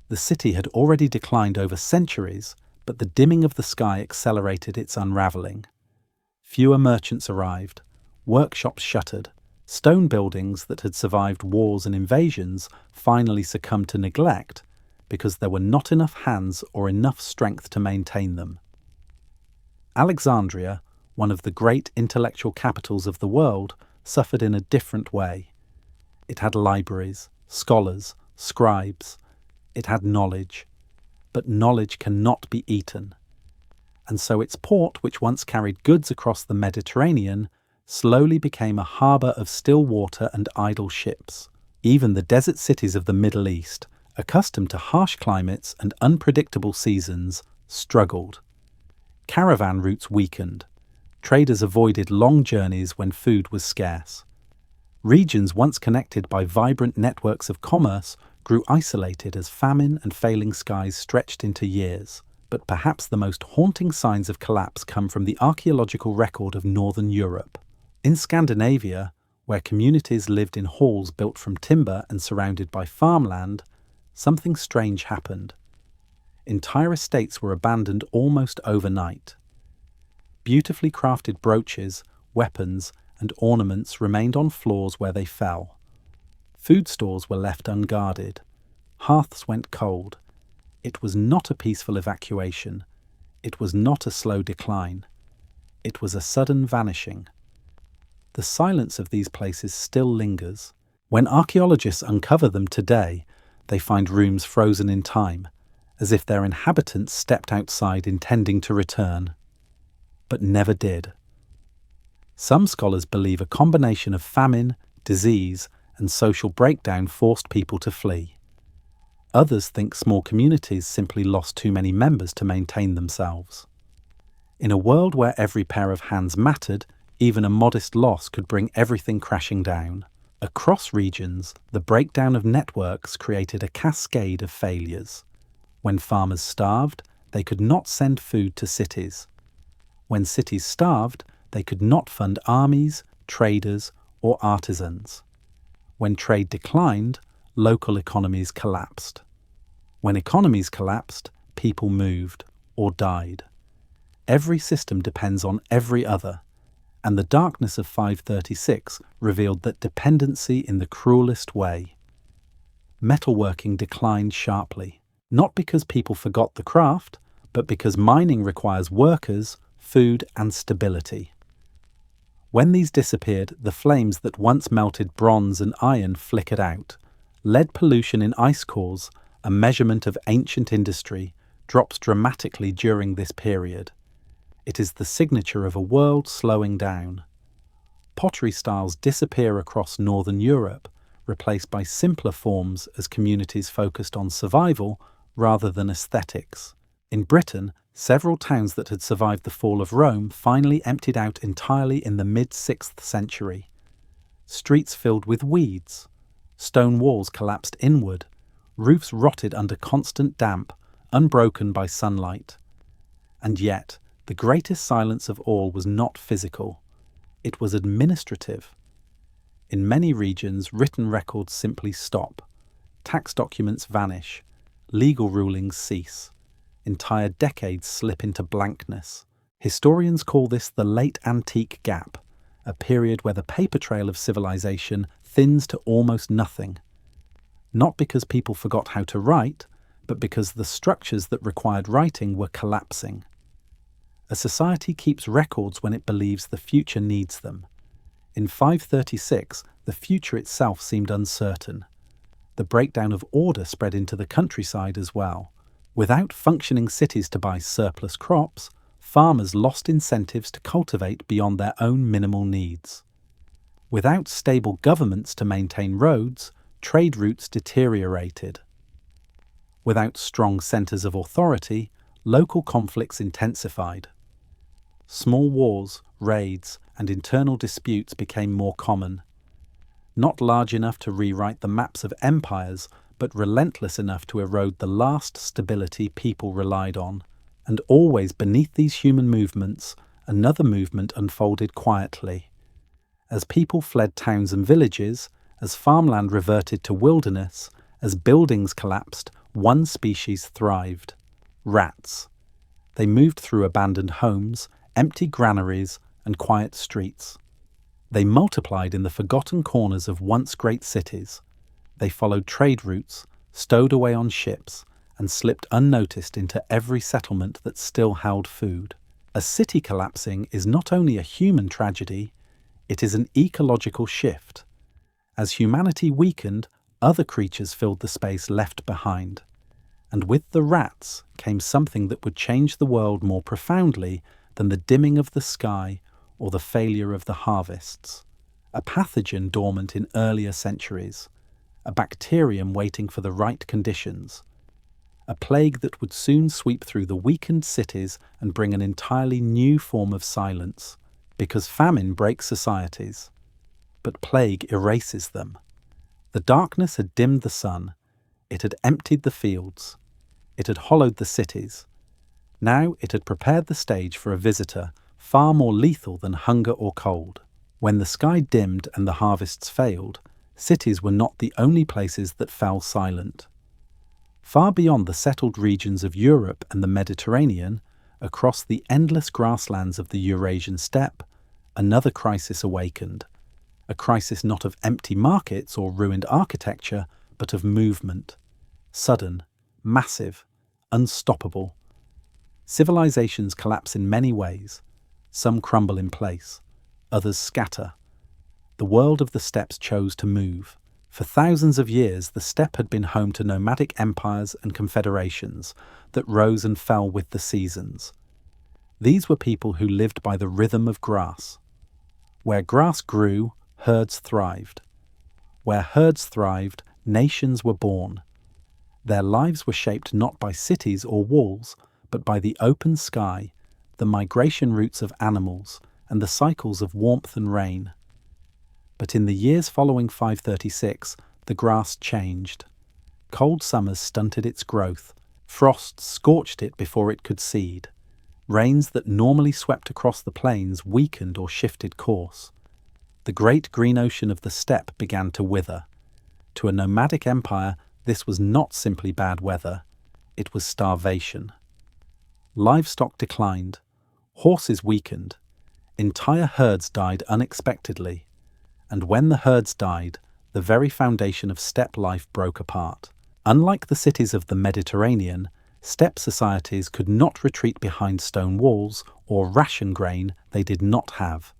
The city had already declined over centuries, but the dimming of the sky accelerated its unraveling. Fewer merchants arrived, workshops shuttered, stone buildings that had survived wars and invasions finally succumbed to neglect because there were not enough hands or enough strength to maintain them. Alexandria, one of the great intellectual capitals of the world, suffered in a different way. It had libraries, scholars, scribes. It had knowledge. But knowledge cannot be eaten. And so its port, which once carried goods across the Mediterranean, slowly became a harbour of still water and idle ships. Even the desert cities of the Middle East, accustomed to harsh climates and unpredictable seasons, struggled. Caravan routes weakened. Traders avoided long journeys when food was scarce. Regions once connected by vibrant networks of commerce grew isolated as famine and failing skies stretched into years. But perhaps the most haunting signs of collapse come from the archaeological record of northern Europe. In Scandinavia, where communities lived in halls built from timber and surrounded by farmland, something strange happened. Entire estates were abandoned almost overnight. Beautifully crafted brooches, weapons, and ornaments remained on floors where they fell. Food stores were left unguarded. Hearths went cold. It was not a peaceful evacuation. It was not a slow decline. It was a sudden vanishing. The silence of these places still lingers. When archaeologists uncover them today, they find rooms frozen in time, as if their inhabitants stepped outside intending to return, but never did. Some scholars believe a combination of famine, disease, and social breakdown forced people to flee. Others think small communities simply lost too many members to maintain themselves. In a world where every pair of hands mattered, even a modest loss could bring everything crashing down. Across regions, the breakdown of networks created a cascade of failures. When farmers starved, they could not send food to cities. When cities starved, they could not fund armies, traders, or artisans. When trade declined, local economies collapsed. When economies collapsed, people moved or died. Every system depends on every other, and the darkness of 536 revealed that dependency in the cruelest way. Metalworking declined sharply, not because people forgot the craft, but because mining requires workers, food, and stability. When these disappeared, the flames that once melted bronze and iron flickered out. Lead pollution in ice cores, a measurement of ancient industry, drops dramatically during this period. It is the signature of a world slowing down. Pottery styles disappear across northern Europe, replaced by simpler forms as communities focused on survival rather than aesthetics. In Britain, Several towns that had survived the fall of Rome finally emptied out entirely in the mid-6th century. Streets filled with weeds, stone walls collapsed inward, roofs rotted under constant damp, unbroken by sunlight. And yet, the greatest silence of all was not physical. It was administrative. In many regions, written records simply stop. Tax documents vanish. Legal rulings cease. Entire decades slip into blankness. Historians call this the late antique gap, a period where the paper trail of civilization thins to almost nothing. Not because people forgot how to write, but because the structures that required writing were collapsing. A society keeps records when it believes the future needs them. In 536, the future itself seemed uncertain. The breakdown of order spread into the countryside as well. Without functioning cities to buy surplus crops, farmers lost incentives to cultivate beyond their own minimal needs. Without stable governments to maintain roads, trade routes deteriorated. Without strong centres of authority, local conflicts intensified. Small wars, raids, and internal disputes became more common. Not large enough to rewrite the maps of empires, but relentless enough to erode the last stability people relied on. And always beneath these human movements, another movement unfolded quietly. As people fled towns and villages, as farmland reverted to wilderness, as buildings collapsed, one species thrived: rats. They moved through abandoned homes, empty granaries, and quiet streets. They multiplied in the forgotten corners of once great cities. They followed trade routes, stowed away on ships, and slipped unnoticed into every settlement that still held food. A city collapsing is not only a human tragedy, it is an ecological shift. As humanity weakened, other creatures filled the space left behind. And with the rats came something that would change the world more profoundly than the dimming of the sky or the failure of the harvests. A pathogen dormant in earlier centuries. A bacterium waiting for the right conditions. A plague that would soon sweep through the weakened cities and bring an entirely new form of silence. Because famine breaks societies, but plague erases them. The darkness had dimmed the sun. It had emptied the fields. It had hollowed the cities. Now it had prepared the stage for a visitor far more lethal than hunger or cold. When the sky dimmed and the harvests failed, cities were not the only places that fell silent. Far beyond the settled regions of Europe and the Mediterranean, across the endless grasslands of the Eurasian steppe, another crisis awakened. A crisis not of empty markets or ruined architecture, but of movement. Sudden, massive, unstoppable. Civilizations collapse in many ways. Some crumble in place, others scatter. The world of the steppes chose to move. For thousands of years, the steppe had been home to nomadic empires and confederations that rose and fell with the seasons. These were people who lived by the rhythm of grass. Where grass grew, herds thrived. Where herds thrived, nations were born. Their lives were shaped not by cities or walls, but by the open sky, the migration routes of animals, and the cycles of warmth and rain. But in the years following 536, the grass changed. Cold summers stunted its growth. Frosts scorched it before it could seed. Rains that normally swept across the plains weakened or shifted course. The great green ocean of the steppe began to wither. To a nomadic empire, this was not simply bad weather. It was starvation. Livestock declined. Horses weakened. Entire herds died unexpectedly. And when the herds died, the very foundation of steppe life broke apart. Unlike the cities of the Mediterranean, steppe societies could not retreat behind stone walls or ration grain they did not have.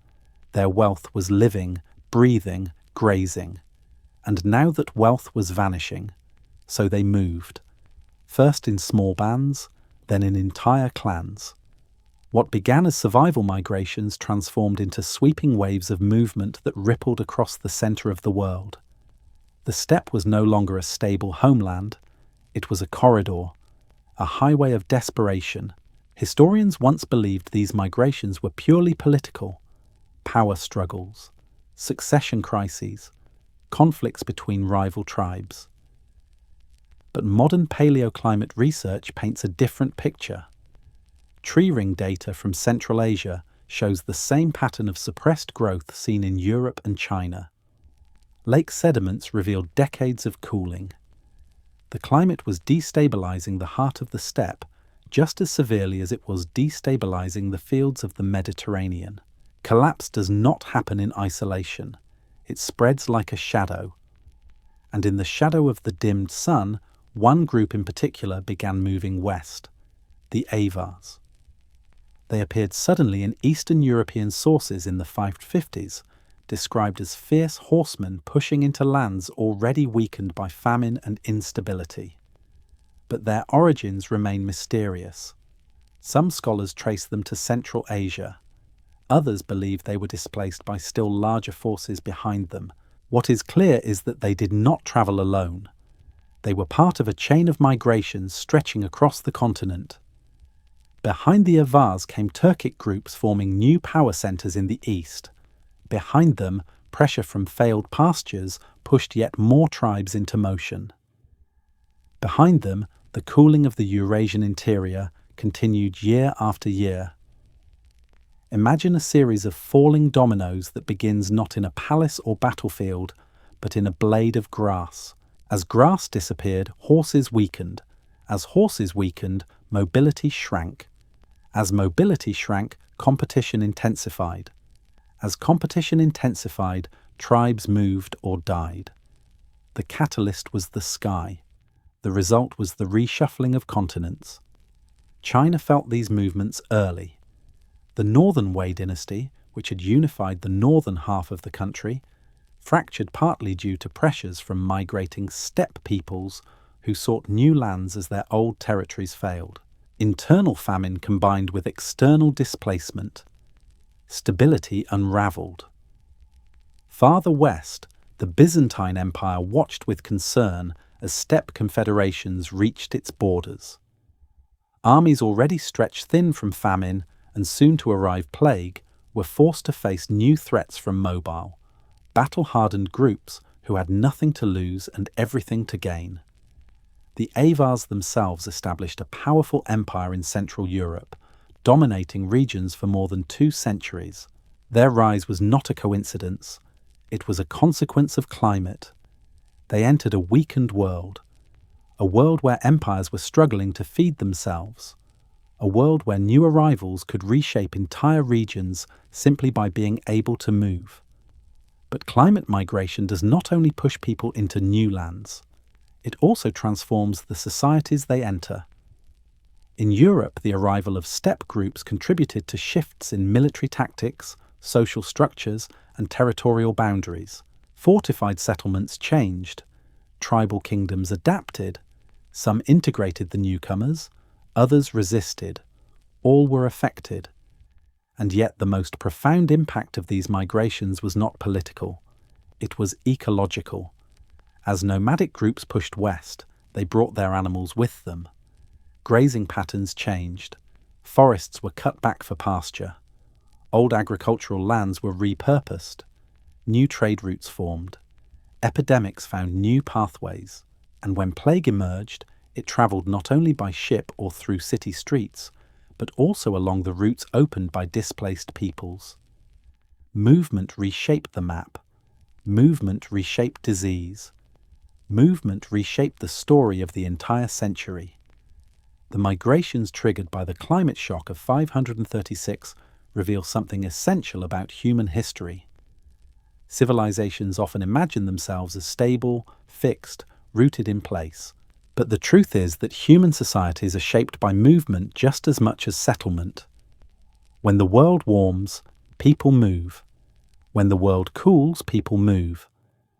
Their wealth was living, breathing, grazing. And now that wealth was vanishing, so they moved. First in small bands, then in entire clans. What began as survival migrations transformed into sweeping waves of movement that rippled across the centre of the world. The steppe was no longer a stable homeland. It was a corridor, a highway of desperation, Historians once believed these migrations were purely political: power struggles, succession crises, conflicts between rival tribes. But modern paleoclimate research paints a different picture. Tree ring data from Central Asia shows the same pattern of suppressed growth seen in Europe and China. Lake sediments revealed decades of cooling. The climate was destabilizing the heart of the steppe just as severely as it was destabilizing the fields of the Mediterranean. Collapse does not happen in isolation. It spreads like a shadow. And in the shadow of the dimmed sun, one group in particular began moving west: the Avars. They appeared suddenly in Eastern European sources in the 550s, described as fierce horsemen pushing into lands already weakened by famine and instability. But their origins remain mysterious. Some scholars trace them to Central Asia. Others believe they were displaced by still larger forces behind them. What is clear is that they did not travel alone. They were part of a chain of migrations stretching across the continent. Behind the Avars came Turkic groups forming new power centres in the east. Behind them, pressure from failed pastures pushed yet more tribes into motion. Behind them, the cooling of the Eurasian interior continued year after year. Imagine a series of falling dominoes that begins not in a palace or battlefield, but in a blade of grass. As grass disappeared, horses weakened. As horses weakened, mobility shrank. As mobility shrank, competition intensified. As competition intensified, tribes moved or died. The catalyst was the sky. The result was the reshuffling of continents. China felt these movements early. The Northern Wei dynasty, which had unified the northern half of the country, fractured partly due to pressures from migrating steppe peoples who sought new lands as their old territories failed. Internal famine combined with external displacement. Stability unraveled. Farther west, the Byzantine Empire watched with concern as steppe confederations reached its borders. Armies already stretched thin from famine and soon-to-arrive plague were forced to face new threats from mobile, battle-hardened groups who had nothing to lose and everything to gain. The Avars themselves established a powerful empire in Central Europe, dominating regions for more than 2 centuries. Their rise was not a coincidence. It was a consequence of climate. They entered a weakened world, a world where empires were struggling to feed themselves, a world where new arrivals could reshape entire regions simply by being able to move. But climate migration does not only push people into new lands, it also transforms the societies they enter. In Europe, the arrival of steppe groups contributed to shifts in military tactics, social structures, and territorial boundaries. Fortified settlements changed. Tribal kingdoms adapted. Some integrated the newcomers, others resisted. All were affected. And yet the most profound impact of these migrations was not political. It was ecological. As nomadic groups pushed west, they brought their animals with them. Grazing patterns changed. Forests were cut back for pasture. Old agricultural lands were repurposed. New trade routes formed. Epidemics found new pathways. And when plague emerged, it travelled not only by ship or through city streets, but also along the routes opened by displaced peoples. Movement reshaped the map. Movement reshaped disease. Movement reshaped the story of the entire century. The migrations triggered by the climate shock of 536 reveal something essential about human history. Civilizations often imagine themselves as stable, fixed, rooted in place. But the truth is that human societies are shaped by movement just as much as settlement. When the world warms, people move. When the world cools, people move.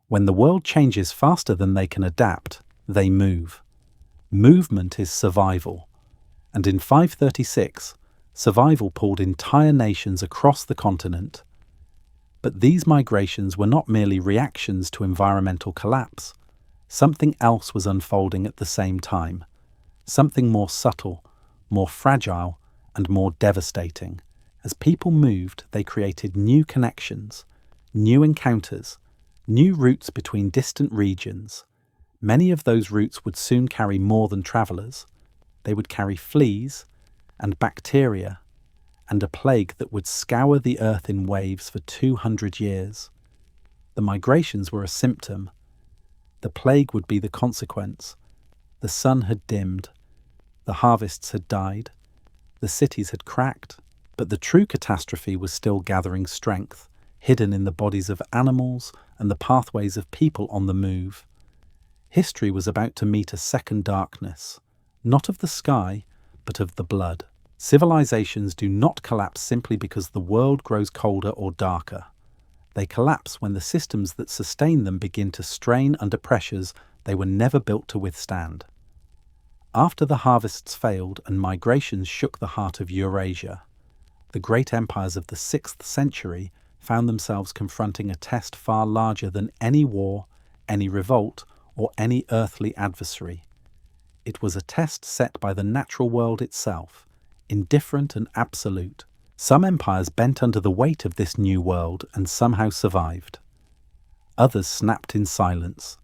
When the world changes faster than they can adapt, they move. Movement is survival. And in 536, survival pulled entire nations across the continent. But these migrations were not merely reactions to environmental collapse. Something else was unfolding at the same time. Something more subtle, more fragile, and more devastating. As people moved, they created new connections, new encounters, new routes between distant regions. Many of those routes would soon carry more than travellers. They would carry fleas and bacteria and a plague that would scour the earth in waves for 200 years. The migrations were a symptom. The plague would be the consequence. The sun had dimmed. The harvests had died. The cities had cracked. But the true catastrophe was still gathering strength, hidden in the bodies of animals and the pathways of people on the move. History was about to meet a second darkness, not of the sky, but of the blood. Civilizations do not collapse simply because the world grows colder or darker. They collapse when the systems that sustain them begin to strain under pressures they were never built to withstand. After the harvests failed and migrations shook the heart of Eurasia, the great empires of the 6th century found themselves confronting a test far larger than any war, any revolt, or any earthly adversary. It was a test set by the natural world itself, indifferent and absolute. Some empires bent under the weight of this new world and somehow survived. Others snapped in silence.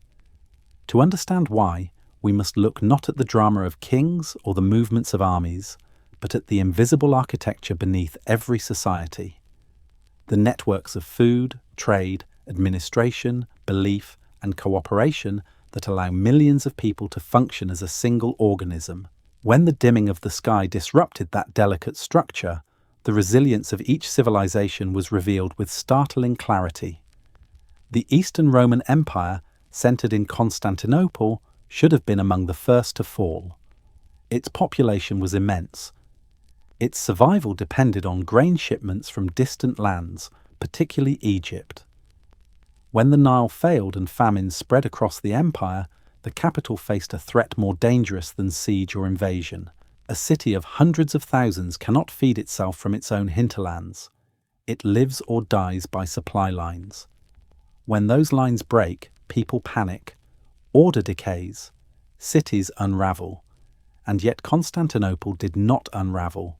To understand why, we must look not at the drama of kings or the movements of armies, but at the invisible architecture beneath every society. The networks of food, trade, administration, belief, and cooperation that allow millions of people to function as a single organism. When the dimming of the sky disrupted that delicate structure, the resilience of each civilization was revealed with startling clarity. The Eastern Roman Empire, centered in Constantinople, should have been among the first to fall. Its population was immense. Its survival depended on grain shipments from distant lands, particularly Egypt. When the Nile failed and famine spread across the empire, the capital faced a threat more dangerous than siege or invasion. A city of hundreds of thousands cannot feed itself from its own hinterlands. It lives or dies by supply lines. When those lines break, people panic, order decays, cities unravel. And yet Constantinople did not unravel.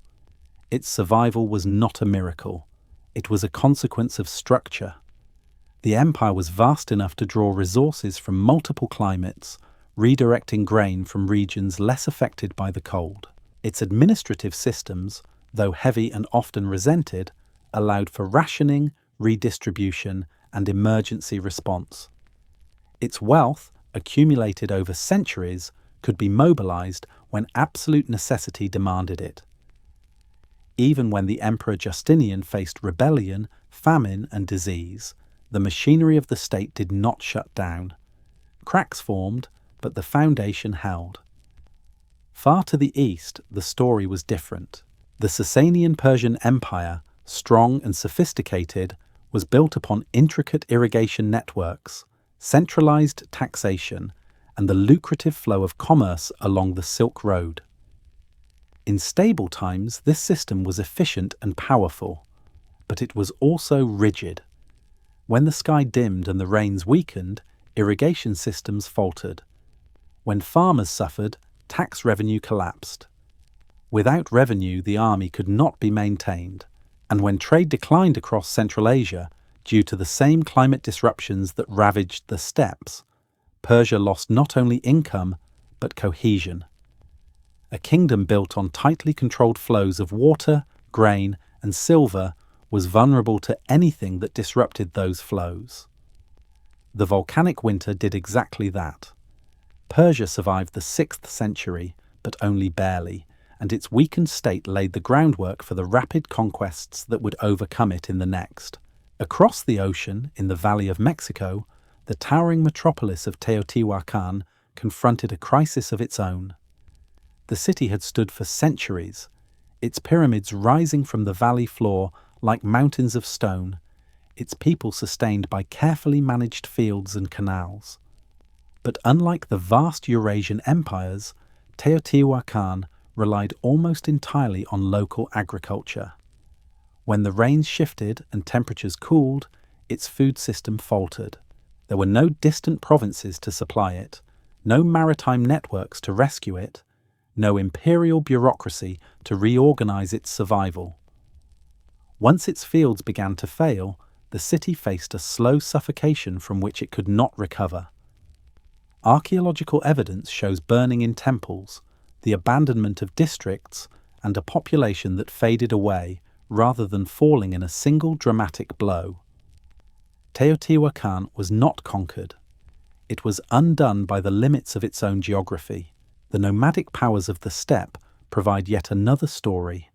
Its survival was not a miracle. It was a consequence of structure. The empire was vast enough to draw resources from multiple climates, redirecting grain from regions less affected by the cold. Its administrative systems, though heavy and often resented, allowed for rationing, redistribution, and emergency response. Its wealth, accumulated over centuries, could be mobilized when absolute necessity demanded it. Even when the Emperor Justinian faced rebellion, famine, and disease, the machinery of the state did not shut down. Cracks formed, but the foundation held. Far to the east, the story was different. The Sasanian Persian Empire, strong and sophisticated, was built upon intricate irrigation networks, centralized taxation, and the lucrative flow of commerce along the Silk Road. In stable times, this system was efficient and powerful, but it was also rigid. When the sky dimmed and the rains weakened, irrigation systems faltered. When farmers suffered, tax revenue collapsed. Without revenue, the army could not be maintained, and when trade declined across Central Asia due to the same climate disruptions that ravaged the steppes, Persia lost not only income, but cohesion. A kingdom built on tightly controlled flows of water, grain, and silver was vulnerable to anything that disrupted those flows. The volcanic winter did exactly that. Persia survived the 6th century, but only barely, and its weakened state laid the groundwork for the rapid conquests that would overcome it in the next. Across the ocean, in the Valley of Mexico, the towering metropolis of Teotihuacan confronted a crisis of its own. The city had stood for centuries, its pyramids rising from the valley floor like mountains of stone, its people sustained by carefully managed fields and canals. But unlike the vast Eurasian empires, Teotihuacan relied almost entirely on local agriculture. When the rains shifted and temperatures cooled, its food system faltered. There were no distant provinces to supply it, no maritime networks to rescue it, no imperial bureaucracy to reorganize its survival. Once its fields began to fail, the city faced a slow suffocation from which it could not recover. Archaeological evidence shows burning in temples, the abandonment of districts, and a population that faded away rather than falling in a single dramatic blow. Teotihuacan was not conquered. It was undone by the limits of its own geography. The nomadic powers of the steppe provide yet another story.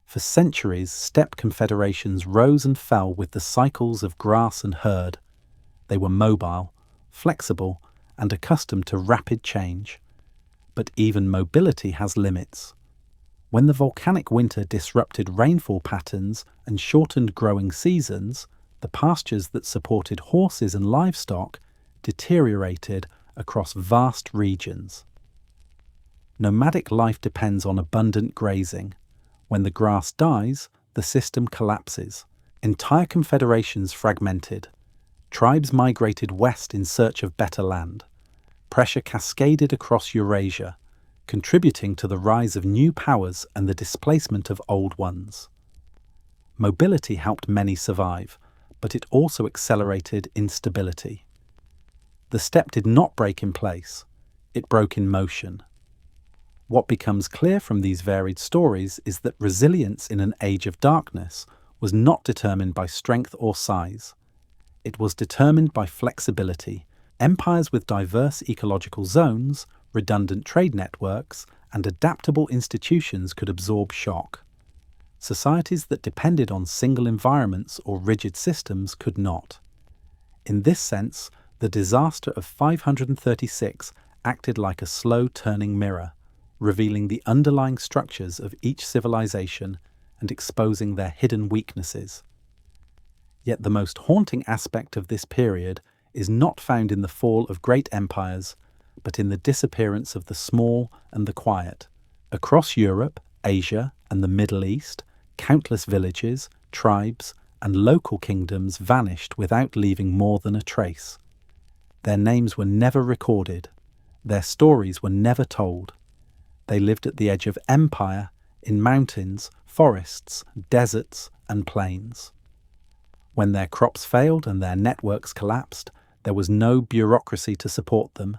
For centuries, steppe confederations rose and fell with the cycles of grass and herd. They were mobile, flexible, and accustomed to rapid change. But even mobility has limits. When the volcanic winter disrupted rainfall patterns and shortened growing seasons, the pastures that supported horses and livestock deteriorated across vast regions. Nomadic life depends on abundant grazing. When the grass dies, the system collapses. Entire confederations fragmented. Tribes migrated west in search of better land. Pressure cascaded across Eurasia, contributing to the rise of new powers and the displacement of old ones. Mobility helped many survive, but it also accelerated instability. The steppe did not break in place, it broke in motion. What becomes clear from these varied stories is that resilience in an age of darkness was not determined by strength or size. It was determined by flexibility. Empires with diverse ecological zones, redundant trade networks, and adaptable institutions could absorb shock. Societies that depended on single environments or rigid systems could not. In this sense, the disaster of 536 acted like a slow-turning mirror, revealing the underlying structures of each civilization and exposing their hidden weaknesses. Yet the most haunting aspect of this period is not found in the fall of great empires, but in the disappearance of the small and the quiet. Across Europe, Asia, and the Middle East, countless villages, tribes, and local kingdoms vanished without leaving more than a trace. Their names were never recorded. Their stories were never told. They lived at the edge of empire, in mountains, forests, deserts, and plains. When their crops failed and their networks collapsed, there was no bureaucracy to support them,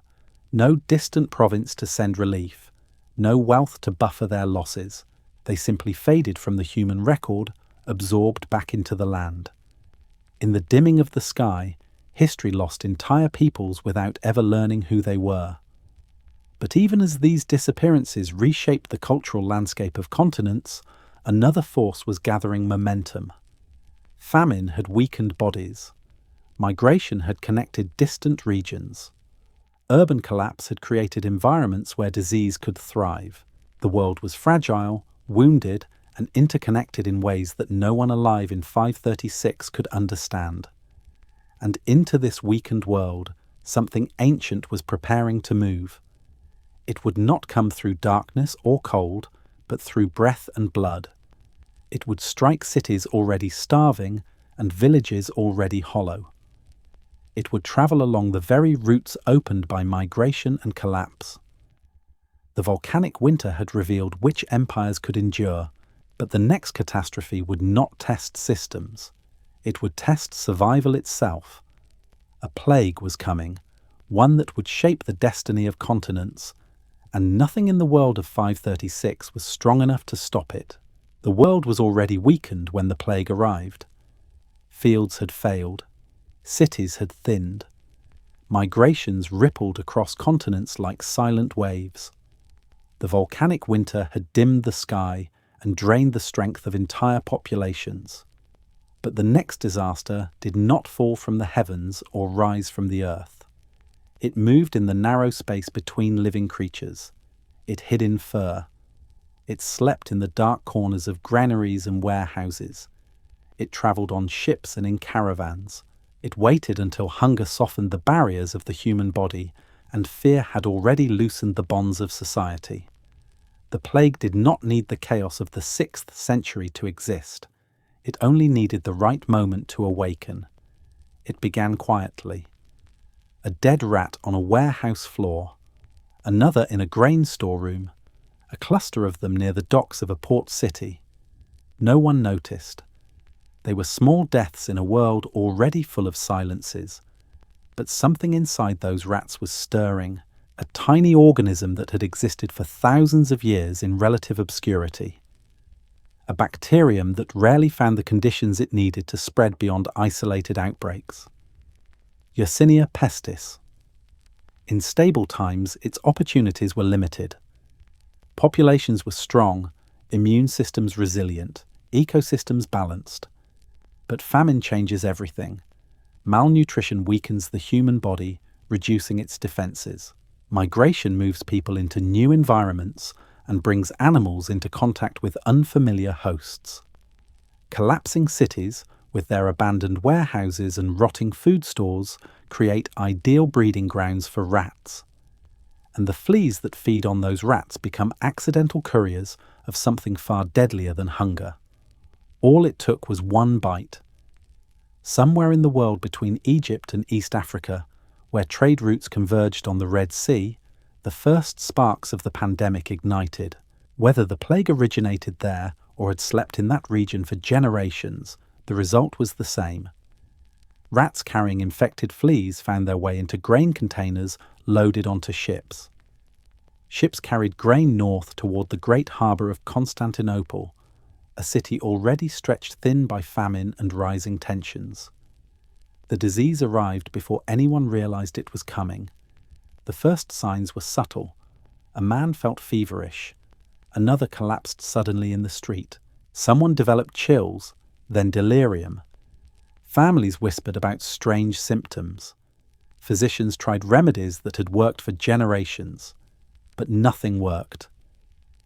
no distant province to send relief, no wealth to buffer their losses. They simply faded from the human record, absorbed back into the land. In the dimming of the sky, history lost entire peoples without ever learning who they were. But even as these disappearances reshaped the cultural landscape of continents, another force was gathering momentum. Famine had weakened bodies. Migration had connected distant regions. Urban collapse had created environments where disease could thrive. The world was fragile, wounded, and interconnected in ways that no one alive in 536 could understand. And into this weakened world, something ancient was preparing to move. It would not come through darkness or cold, but through breath and blood. It would strike cities already starving and villages already hollow. It would travel along the very routes opened by migration and collapse. The volcanic winter had revealed which empires could endure, but the next catastrophe would not test systems. It would test survival itself. A plague was coming, one that would shape the destiny of continents, and nothing in the world of 536 was strong enough to stop it. The world was already weakened when the plague arrived. Fields had failed. Cities had thinned. Migrations rippled across continents like silent waves. The volcanic winter had dimmed the sky and drained the strength of entire populations. But the next disaster did not fall from the heavens or rise from the earth. It moved in the narrow space between living creatures. It hid in fur. It slept in the dark corners of granaries and warehouses. It travelled on ships and in caravans. It waited until hunger softened the barriers of the human body and fear had already loosened the bonds of society. The plague did not need the chaos of the 6th century to exist. It only needed the right moment to awaken. It began quietly. A dead rat on a warehouse floor, another in a grain storeroom, a cluster of them near the docks of a port city. No one noticed. They were small deaths in a world already full of silences. But something inside those rats was stirring, a tiny organism that had existed for thousands of years in relative obscurity. A bacterium that rarely found the conditions it needed to spread beyond isolated outbreaks. Yersinia pestis. In stable times, its opportunities were limited. Populations were strong, immune systems resilient, ecosystems balanced. But famine changes everything. Malnutrition weakens the human body, reducing its defenses. Migration moves people into new environments and brings animals into contact with unfamiliar hosts. Collapsing cities, with their abandoned warehouses and rotting food stores, create ideal breeding grounds for rats. And the fleas that feed on those rats become accidental couriers of something far deadlier than hunger. All it took was one bite. Somewhere in the world between Egypt and East Africa, where trade routes converged on the Red Sea, the first sparks of the pandemic ignited. Whether the plague originated there or had slept in that region for generations, the result was the same. Rats carrying infected fleas found their way into grain containers loaded onto ships. Ships carried grain north toward the great harbour of Constantinople, a city already stretched thin by famine and rising tensions. The disease arrived before anyone realized it was coming. The first signs were subtle. A man felt feverish. Another collapsed suddenly in the street. Someone developed chills, then delirium. Families whispered about strange symptoms. Physicians tried remedies that had worked for generations, but nothing worked.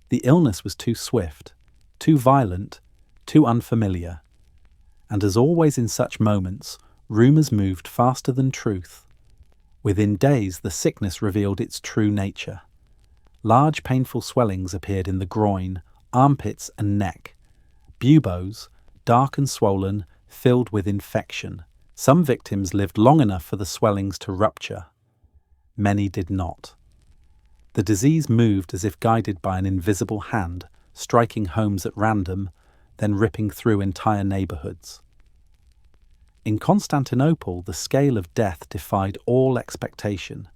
The illness was too swift, too violent, too unfamiliar. And as always in such moments, rumours moved faster than truth. Within days, the sickness revealed its true nature. Large painful swellings appeared in the groin, armpits and neck. Buboes, dark and swollen, filled with infection. Some victims lived long enough for the swellings to rupture. Many did not. The disease moved as if guided by an invisible hand, striking homes at random, then ripping through entire neighbourhoods. In Constantinople, the scale of death defied all expectation.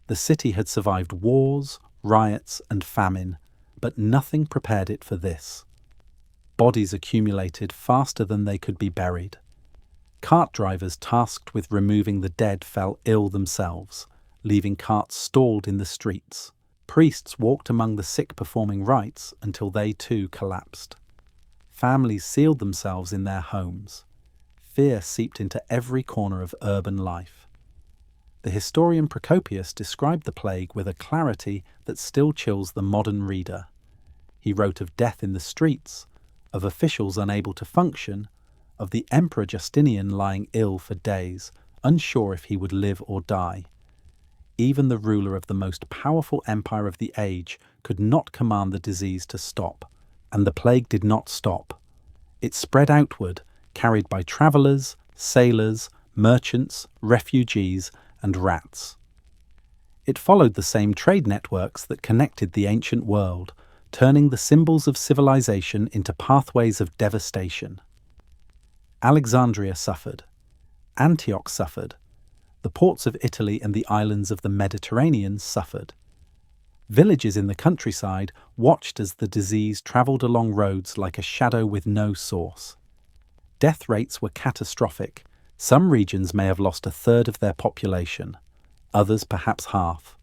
The city had survived wars, riots, and famine, but nothing prepared it for this. Bodies accumulated faster than they could be buried. Cart drivers tasked with removing the dead fell ill themselves, leaving carts stalled in the streets. Priests walked among the sick performing rites until they too collapsed. Families sealed themselves in their homes. Fear seeped into every corner of urban life. The historian Procopius described the plague with a clarity that still chills the modern reader. He wrote of death in the streets, of officials unable to function, of the Emperor Justinian lying ill for days, unsure if he would live or die. Even the ruler of the most powerful empire of the age could not command the disease to stop, and the plague did not stop. It spread outward, carried by travellers, sailors, merchants, refugees, and rats. It followed the same trade networks that connected the ancient world, turning the symbols of civilization into pathways of devastation. Alexandria suffered. Antioch suffered. The ports of Italy and the islands of the Mediterranean suffered. Villages in the countryside watched as the disease travelled along roads like a shadow with no source. Death rates were catastrophic. Some regions may have lost a third of their population, others perhaps half.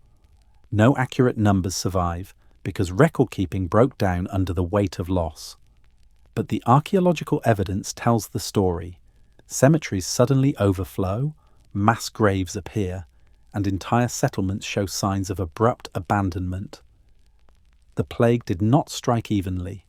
No accurate numbers survive because record-keeping broke down under the weight of loss. But the archaeological evidence tells the story. Cemeteries suddenly overflow, mass graves appear, and entire settlements show signs of abrupt abandonment. The plague did not strike evenly.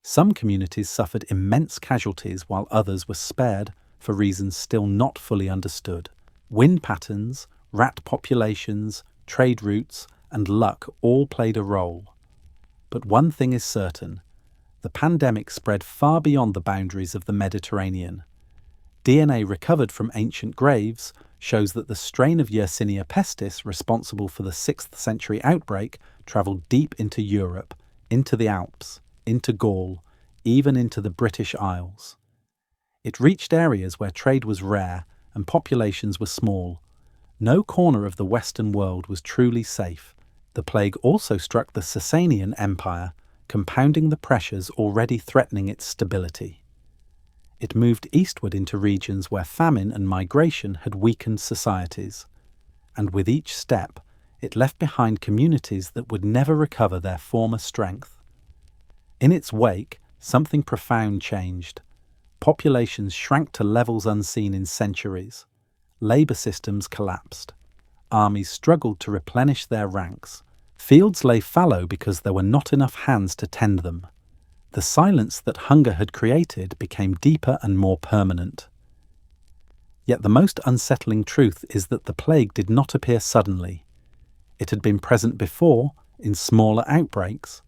Some communities suffered immense casualties while others were spared for reasons still not fully understood. Wind patterns, rat populations, trade routes, and luck all played a role. But one thing is certain: the pandemic spread far beyond the boundaries of the Mediterranean. DNA recovered from ancient graves shows that the strain of Yersinia pestis responsible for the 6th century outbreak travelled deep into Europe, into the Alps, into Gaul, even into the British Isles. It reached areas where trade was rare and populations were small. No corner of the Western world was truly safe. The plague also struck the Sasanian Empire, compounding the pressures already threatening its stability. It moved eastward into regions where famine and migration had weakened societies, and with each step, it left behind communities that would never recover their former strength. In its wake, something profound changed. Populations shrank to levels unseen in centuries. Labour systems collapsed. Armies struggled to replenish their ranks. Fields lay fallow because there were not enough hands to tend them. The silence that hunger had created became deeper and more permanent. Yet the most unsettling truth is that the plague did not appear suddenly. It had been present before, in smaller outbreaks.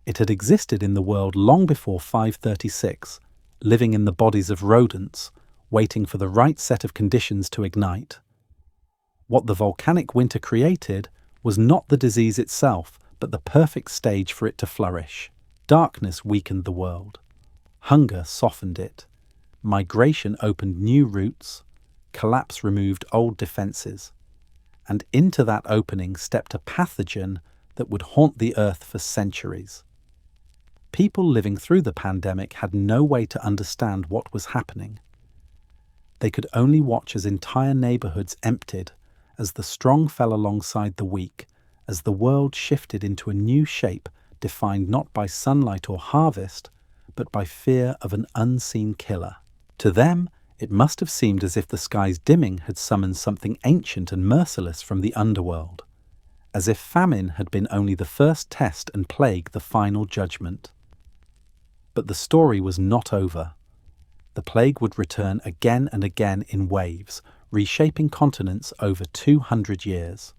It had existed in the world long before 536, living in the bodies of rodents, waiting for the right set of conditions to ignite. What the volcanic winter created was not the disease itself, but the perfect stage for it to flourish. Darkness weakened the world. Hunger softened it. Migration opened new routes. Collapse removed old defences. And into that opening stepped a pathogen that would haunt the earth for centuries. People living through the pandemic had no way to understand what was happening. They could only watch as entire neighbourhoods emptied, as the strong fell alongside the weak, as the world shifted into a new shape defined not by sunlight or harvest, but by fear of an unseen killer. To them, it must have seemed as if the sky's dimming had summoned something ancient and merciless from the underworld, as if famine had been only the first test and plague the final judgment. But the story was not over. The plague would return again and again in waves, reshaping continents over 200 years.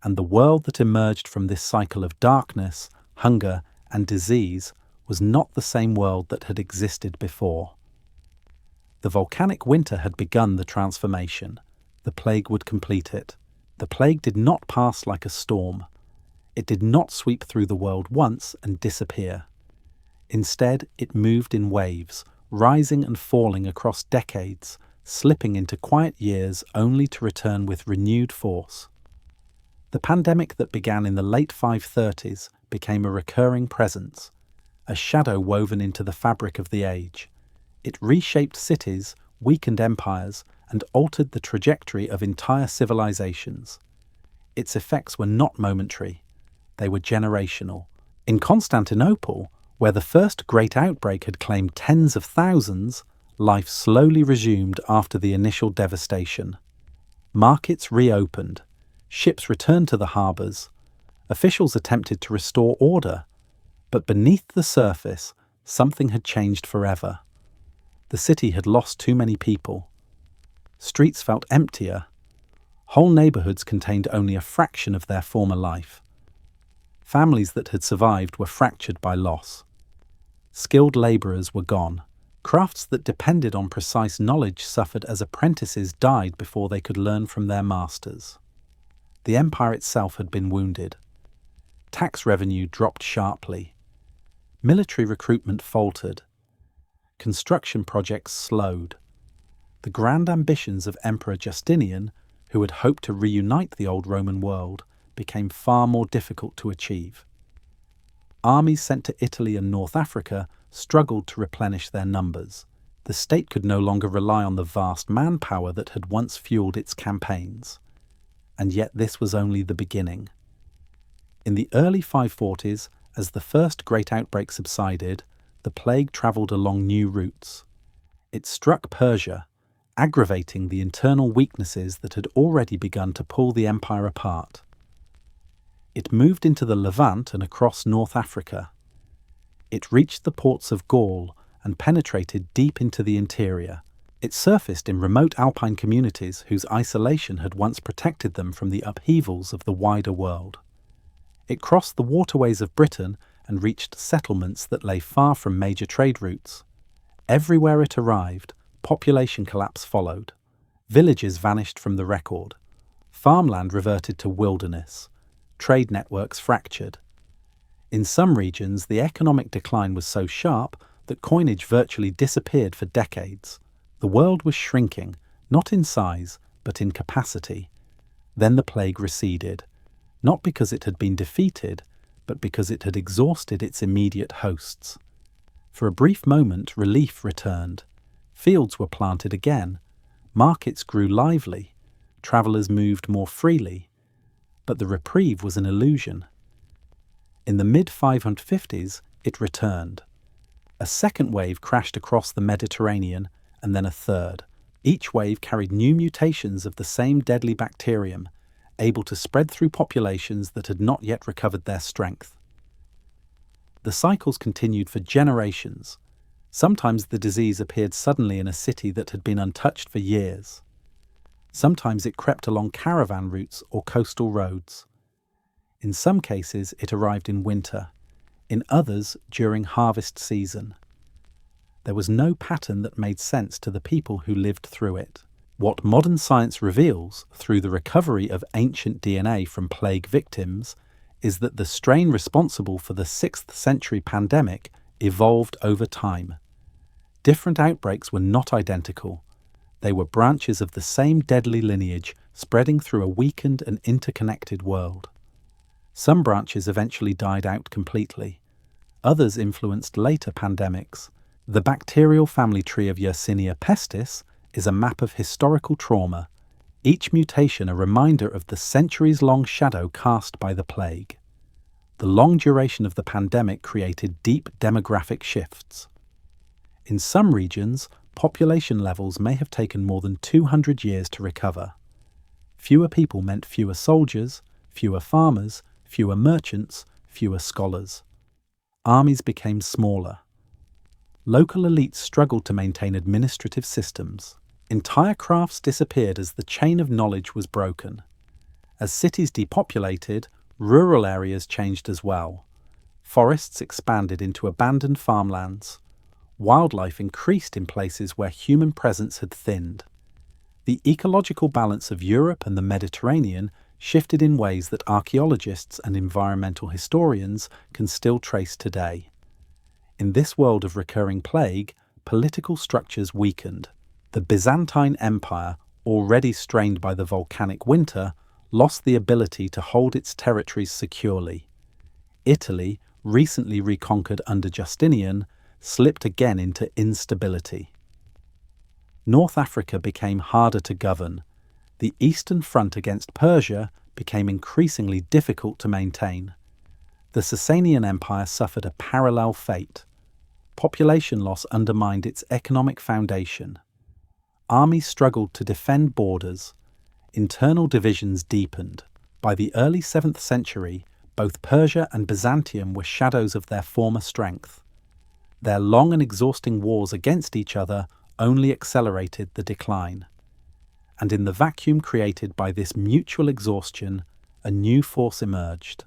And the world that emerged from this cycle of darkness, hunger, and disease was not the same world that had existed before. The volcanic winter had begun the transformation. The plague would complete it. The plague did not pass like a storm. It did not sweep through the world once and disappear. Instead, it moved in waves, rising and falling across decades, slipping into quiet years only to return with renewed force. The pandemic that began in the late 530s became a recurring presence, a shadow woven into the fabric of the age. It reshaped cities, weakened empires, and altered the trajectory of entire civilizations. Its effects were not momentary, they were generational. In Constantinople, where the first great outbreak had claimed tens of thousands, life slowly resumed after the initial devastation. Markets reopened, ships returned to the harbours, officials attempted to restore order, but beneath the surface, something had changed forever. The city had lost too many people. Streets felt emptier. Whole neighbourhoods contained only a fraction of their former life. Families that had survived were fractured by loss. Skilled labourers were gone. Crafts that depended on precise knowledge suffered as apprentices died before they could learn from their masters. The empire itself had been wounded. Tax revenue dropped sharply. Military recruitment faltered. Construction projects slowed. The grand ambitions of Emperor Justinian, who had hoped to reunite the old Roman world, became far more difficult to achieve. Armies sent to Italy and North Africa struggled to replenish their numbers. The state could no longer rely on the vast manpower that had once fueled its campaigns. And yet this was only the beginning. In the early 540s, as the first great outbreak subsided, the plague travelled along new routes. It struck Persia, aggravating the internal weaknesses that had already begun to pull the empire apart. It moved into the Levant and across North Africa. It reached the ports of Gaul and penetrated deep into the interior. It surfaced in remote alpine communities whose isolation had once protected them from the upheavals of the wider world. It crossed the waterways of Britain and reached settlements that lay far from major trade routes. Everywhere it arrived, population collapse followed. Villages vanished from the record. Farmland reverted to wilderness. Trade networks fractured. In some regions, the economic decline was so sharp that coinage virtually disappeared for decades. The world was shrinking, not in size, but in capacity. Then the plague receded, not because it had been defeated, but because it had exhausted its immediate hosts. For a brief moment, relief returned. Fields were planted again. Markets grew lively. Travellers moved more freely. But the reprieve was an illusion. In the mid-550s, it returned. A second wave crashed across the Mediterranean, and then a third. Each wave carried new mutations of the same deadly bacterium, able to spread through populations that had not yet recovered their strength. The cycles continued for generations. Sometimes the disease appeared suddenly in a city that had been untouched for years. Sometimes it crept along caravan routes or coastal roads. In some cases, it arrived in winter. In others, during harvest season. There was no pattern that made sense to the people who lived through it. What modern science reveals, through the recovery of ancient DNA from plague victims, is that the strain responsible for the 6th century pandemic evolved over time. Different outbreaks were not identical. They were branches of the same deadly lineage spreading through a weakened and interconnected world. Some branches eventually died out completely. Others influenced later pandemics. The bacterial family tree of Yersinia pestis is a map of historical trauma, each mutation a reminder of the centuries-long shadow cast by the plague. The long duration of the pandemic created deep demographic shifts. In some regions, population levels may have taken more than 200 years to recover. Fewer people meant fewer soldiers, fewer farmers, fewer merchants, fewer scholars. Armies became smaller. Local elites struggled to maintain administrative systems. Entire crafts disappeared as the chain of knowledge was broken. As cities depopulated, rural areas changed as well. Forests expanded into abandoned farmlands. Wildlife increased in places where human presence had thinned. The ecological balance of Europe and the Mediterranean shifted in ways that archaeologists and environmental historians can still trace today. In this world of recurring plague, political structures weakened. The Byzantine Empire, already strained by the volcanic winter, lost the ability to hold its territories securely. Italy, recently reconquered under Justinian, slipped again into instability. North Africa became harder to govern. The Eastern Front against Persia became increasingly difficult to maintain. The Sasanian Empire suffered a parallel fate. Population loss undermined its economic foundation. Armies struggled to defend borders. Internal divisions deepened. By the early 7th century, both Persia and Byzantium were shadows of their former strength. Their long and exhausting wars against each other only accelerated the decline. And in the vacuum created by this mutual exhaustion, a new force emerged.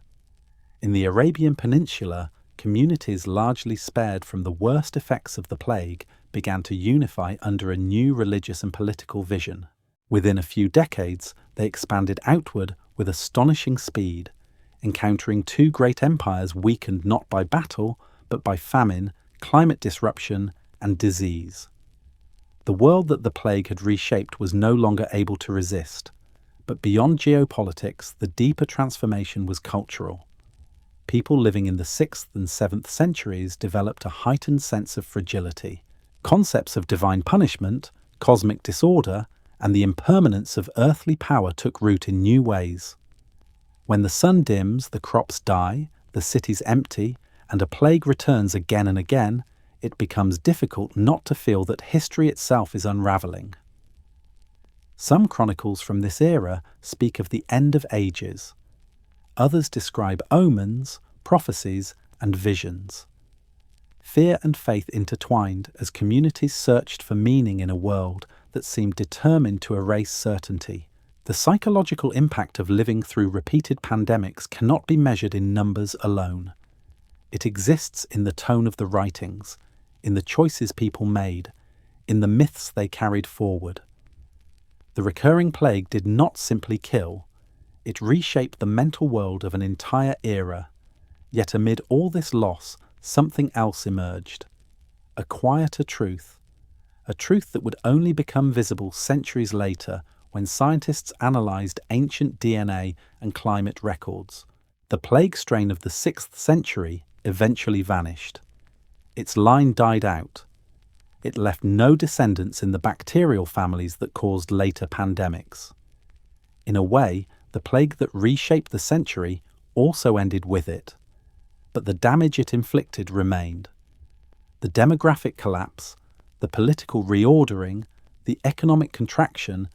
In the Arabian Peninsula, communities largely spared from the worst effects of the plague began to unify under a new religious and political vision. Within a few decades, they expanded outward with astonishing speed, encountering two great empires weakened not by battle, but by famine, climate disruption, and disease. The world that the plague had reshaped was no longer able to resist, but beyond geopolitics, the deeper transformation was cultural. People living in the 6th and 7th centuries developed a heightened sense of fragility. Concepts of divine punishment, cosmic disorder, and the impermanence of earthly power took root in new ways. When the sun dims, the crops die, the cities empty, and a plague returns again and again, it becomes difficult not to feel that history itself is unraveling. Some chronicles from this era speak of the end of ages. Others describe omens, prophecies, and visions. Fear and faith intertwined as communities searched for meaning in a world that seemed determined to erase certainty. The psychological impact of living through repeated pandemics cannot be measured in numbers alone. It exists in the tone of the writings, in the choices people made, in the myths they carried forward. The recurring plague did not simply kill, it reshaped the mental world of an entire era. Yet amid all this loss, something else emerged. A quieter truth. A truth that would only become visible centuries later when scientists analysed ancient DNA and climate records. The plague strain of the 6th century eventually vanished. Its line died out. It left no descendants in the bacterial families that caused later pandemics. In a way, the plague that reshaped the century also ended with it. But the damage it inflicted remained. The demographic collapse, the political reordering, the economic contraction,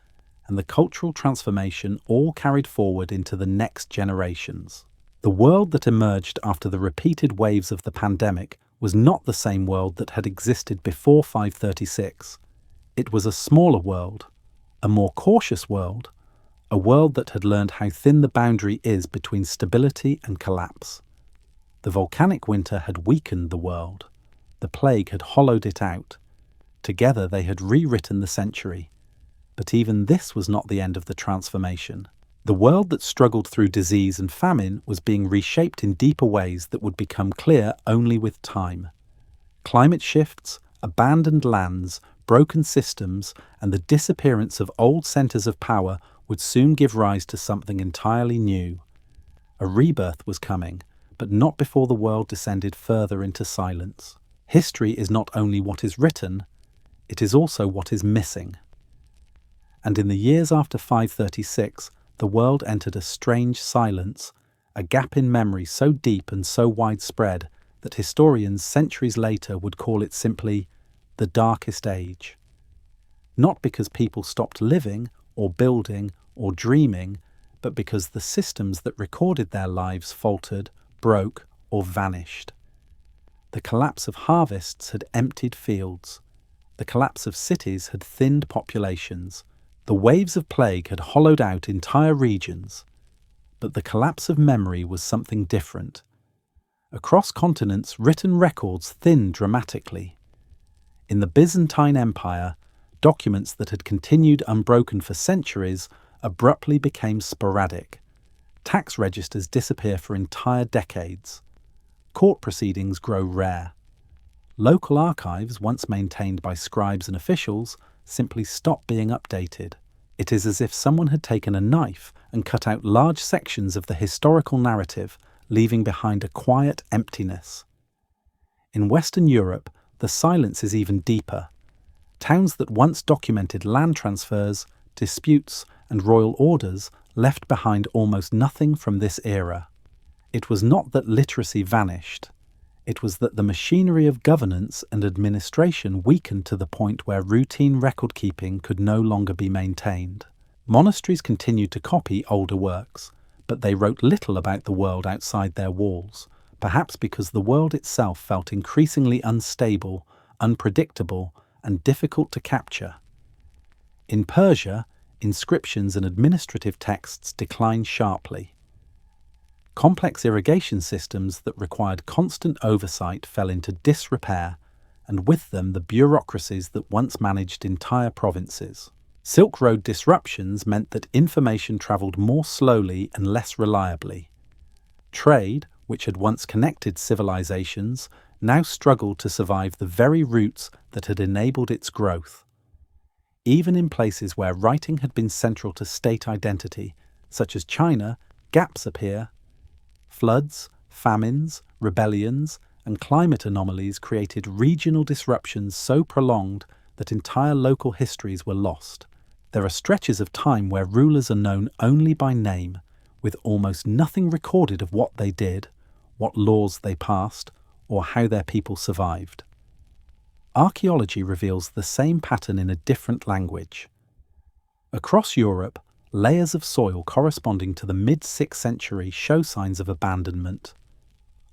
and the cultural transformation all carried forward into the next generations. The world that emerged after the repeated waves of the pandemic was not the same world that had existed before 536. It was a smaller world, a more cautious world, a world that had learned how thin the boundary is between stability and collapse. The volcanic winter had weakened the world. The plague had hollowed it out. Together they had rewritten the century. But even this was not the end of the transformation. The world that struggled through disease and famine was being reshaped in deeper ways that would become clear only with time. Climate shifts, abandoned lands, broken systems, and the disappearance of old centres of power would soon give rise to something entirely new. A rebirth was coming, but not before the world descended further into silence. History is not only what is written, it is also what is missing. And in the years after 536, the world entered a strange silence, a gap in memory so deep and so widespread that historians centuries later would call it simply the Darkest Age. Not because people stopped living, or building, or dreaming, but because the systems that recorded their lives faltered, broke, or vanished. The collapse of harvests had emptied fields. The collapse of cities had thinned populations. The waves of plague had hollowed out entire regions. But the collapse of memory was something different. Across continents, written records thinned dramatically. In the Byzantine Empire, documents that had continued unbroken for centuries abruptly became sporadic. Tax registers disappear for entire decades. Court proceedings grow rare. Local archives, once maintained by scribes and officials, simply stop being updated. It is as if someone had taken a knife and cut out large sections of the historical narrative, leaving behind a quiet emptiness. In Western Europe, the silence is even deeper. Towns that once documented land transfers, disputes, and royal orders left behind almost nothing from this era. It was not that literacy vanished. It was that the machinery of governance and administration weakened to the point where routine record-keeping could no longer be maintained. Monasteries continued to copy older works, but they wrote little about the world outside their walls, perhaps because the world itself felt increasingly unstable, unpredictable, and difficult to capture. In Persia, inscriptions and administrative texts declined sharply. Complex irrigation systems that required constant oversight fell into disrepair, and with them the bureaucracies that once managed entire provinces. Silk Road disruptions meant that information travelled more slowly and less reliably. Trade, which had once connected civilizations, now struggled to survive the very routes that had enabled its growth. Even in places where writing had been central to state identity, such as China, gaps appear. Floods, famines, rebellions, and climate anomalies created regional disruptions so prolonged that entire local histories were lost. There are stretches of time where rulers are known only by name, with almost nothing recorded of what they did, what laws they passed, or how their people survived. Archaeology reveals the same pattern in a different language. Across Europe, layers of soil corresponding to the mid-6th century show signs of abandonment.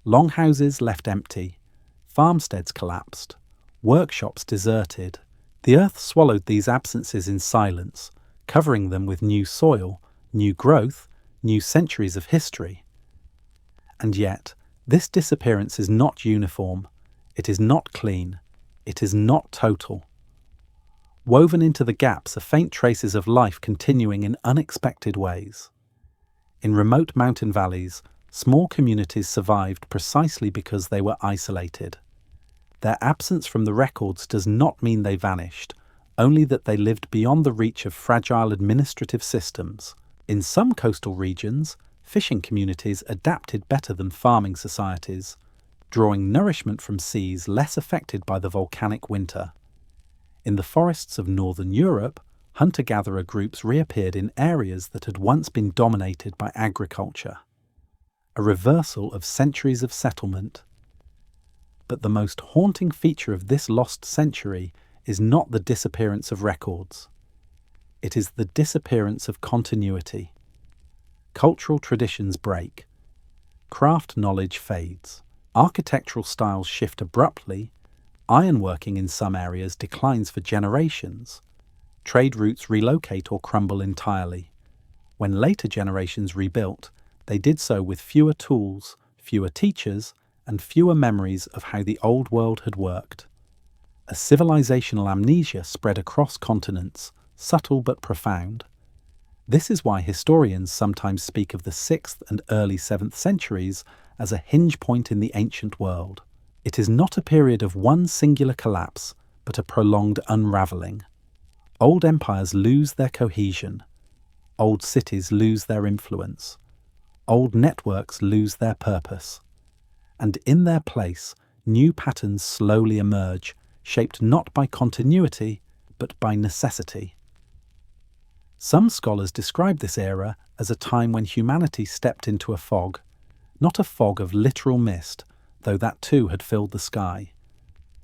Longhouses left empty, farmsteads collapsed, workshops deserted. The earth swallowed these absences in silence, covering them with new soil, new growth, new centuries of history. And yet, this disappearance is not uniform, it is not clean, it is not total. Woven into the gaps are faint traces of life continuing in unexpected ways. In remote mountain valleys, small communities survived precisely because they were isolated. Their absence from the records does not mean they vanished, only that they lived beyond the reach of fragile administrative systems. In some coastal regions, fishing communities adapted better than farming societies, drawing nourishment from seas less affected by the volcanic winter. In the forests of northern Europe, hunter-gatherer groups reappeared in areas that had once been dominated by agriculture. A reversal of centuries of settlement. But the most haunting feature of this lost century is not the disappearance of records. It is the disappearance of continuity. Cultural traditions break. Craft knowledge fades. Architectural styles shift abruptly. Ironworking in some areas declines for generations. Trade routes relocate or crumble entirely. When later generations rebuilt, they did so with fewer tools, fewer teachers, and fewer memories of how the old world had worked. A civilizational amnesia spread across continents, subtle but profound. This is why historians sometimes speak of the 6th and early 7th centuries as a hinge point in the ancient world. It is not a period of one singular collapse, but a prolonged unraveling. Old empires lose their cohesion. Old cities lose their influence. Old networks lose their purpose. And in their place, new patterns slowly emerge, shaped not by continuity, but by necessity. Some scholars describe this era as a time when humanity stepped into a fog, not a fog of literal mist, though that too had filled the sky,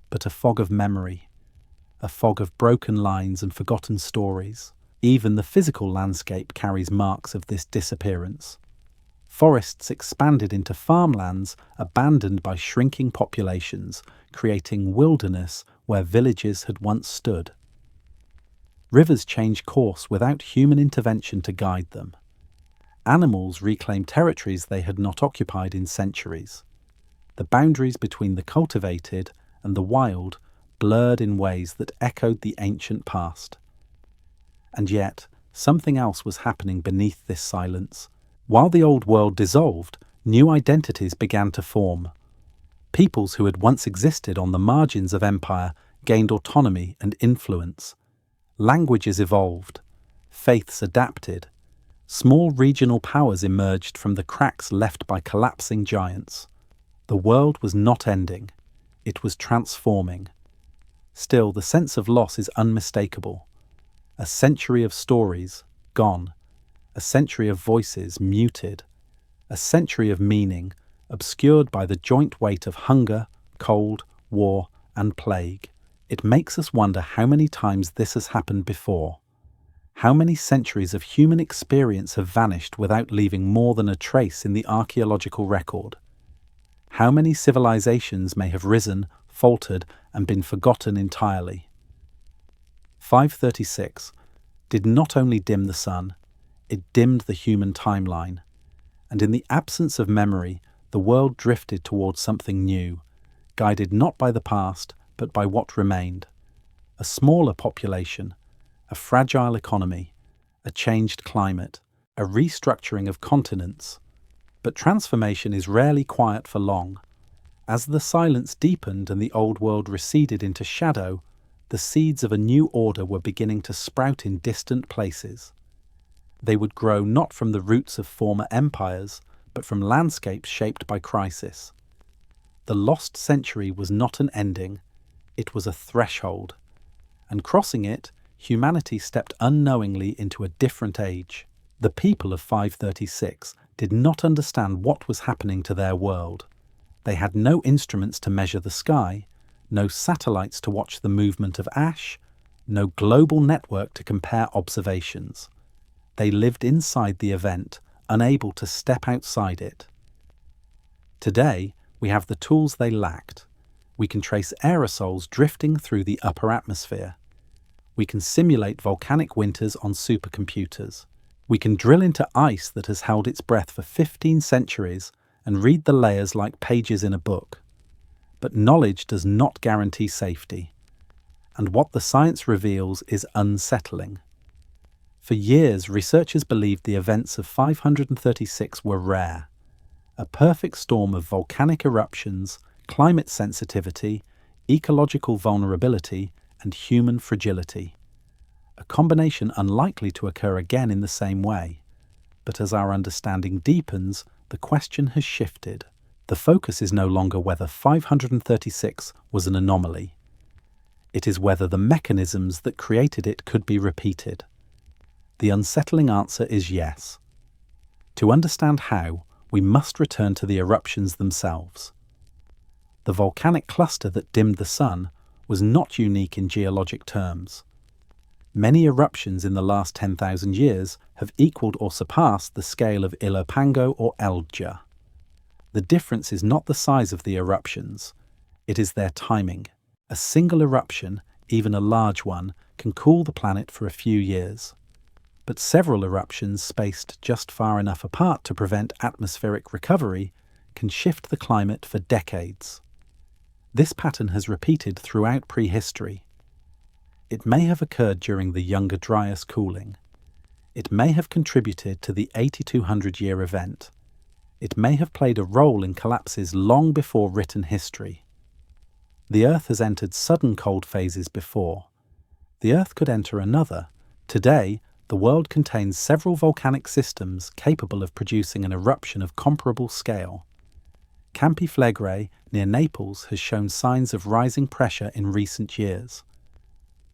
but a fog of memory, a fog of broken lines and forgotten stories. Even the physical landscape carries marks of this disappearance. Forests expanded into farmlands abandoned by shrinking populations, creating wilderness where villages had once stood. Rivers change course without human intervention to guide them. Animals reclaim territories they had not occupied in centuries. The boundaries between the cultivated and the wild blurred in ways that echoed the ancient past. And yet, something else was happening beneath this silence. While the old world dissolved, new identities began to form. Peoples who had once existed on the margins of empire gained autonomy and influence. Languages evolved. Faiths adapted. Small regional powers emerged from the cracks left by collapsing giants. The world was not ending. It was transforming. Still, the sense of loss is unmistakable. A century of stories, gone. A century of voices, muted. A century of meaning, obscured by the joint weight of hunger, cold, war, and plague. It makes us wonder how many times this has happened before. How many centuries of human experience have vanished without leaving more than a trace in the archaeological record? How many civilizations may have risen, faltered, and been forgotten entirely? 536 did not only dim the sun, it dimmed the human timeline. And in the absence of memory, the world drifted towards something new, guided not by the past, but by what remained. A smaller population, a fragile economy, a changed climate, a restructuring of continents. But transformation is rarely quiet for long. As the silence deepened and the old world receded into shadow, the seeds of a new order were beginning to sprout in distant places. They would grow not from the roots of former empires, but from landscapes shaped by crisis. The lost century was not an ending, it was a threshold, and crossing it, humanity stepped unknowingly into a different age. The people of 536 did not understand what was happening to their world. They had no instruments to measure the sky, no satellites to watch the movement of ash, no global network to compare observations. They lived inside the event, unable to step outside it. Today, we have the tools they lacked. We can trace aerosols drifting through the upper atmosphere. We can simulate volcanic winters on supercomputers. We can drill into ice that has held its breath for 15 centuries and read the layers like pages in a book. But knowledge does not guarantee safety. and what the science reveals is unsettling. For years, researchers believed the events of 536 were rare, a perfect storm of volcanic eruptions, climate sensitivity, ecological vulnerability, and human fragility. A combination unlikely to occur again in the same way. But as our understanding deepens, the question has shifted. The focus is no longer whether 536 was an anomaly. It is whether the mechanisms that created it could be repeated. The unsettling answer is yes. To understand how, we must return to the eruptions themselves. The volcanic cluster that dimmed the sun was not unique in geologic terms. Many eruptions in the last 10,000 years have equaled or surpassed the scale of Ilopango or Elgja. The difference is not the size of the eruptions, it is their timing. A single eruption, even a large one, can cool the planet for a few years. But several eruptions spaced just far enough apart to prevent atmospheric recovery can shift the climate for decades. This pattern has repeated throughout prehistory. It may have occurred during the Younger Dryas cooling. It may have contributed to the 8,200-year event. It may have played a role in collapses long before written history. The Earth has entered sudden cold phases before. The Earth could enter another. Today, the world contains several volcanic systems capable of producing an eruption of comparable scale. Campi Flegrei, near Naples, has shown signs of rising pressure in recent years.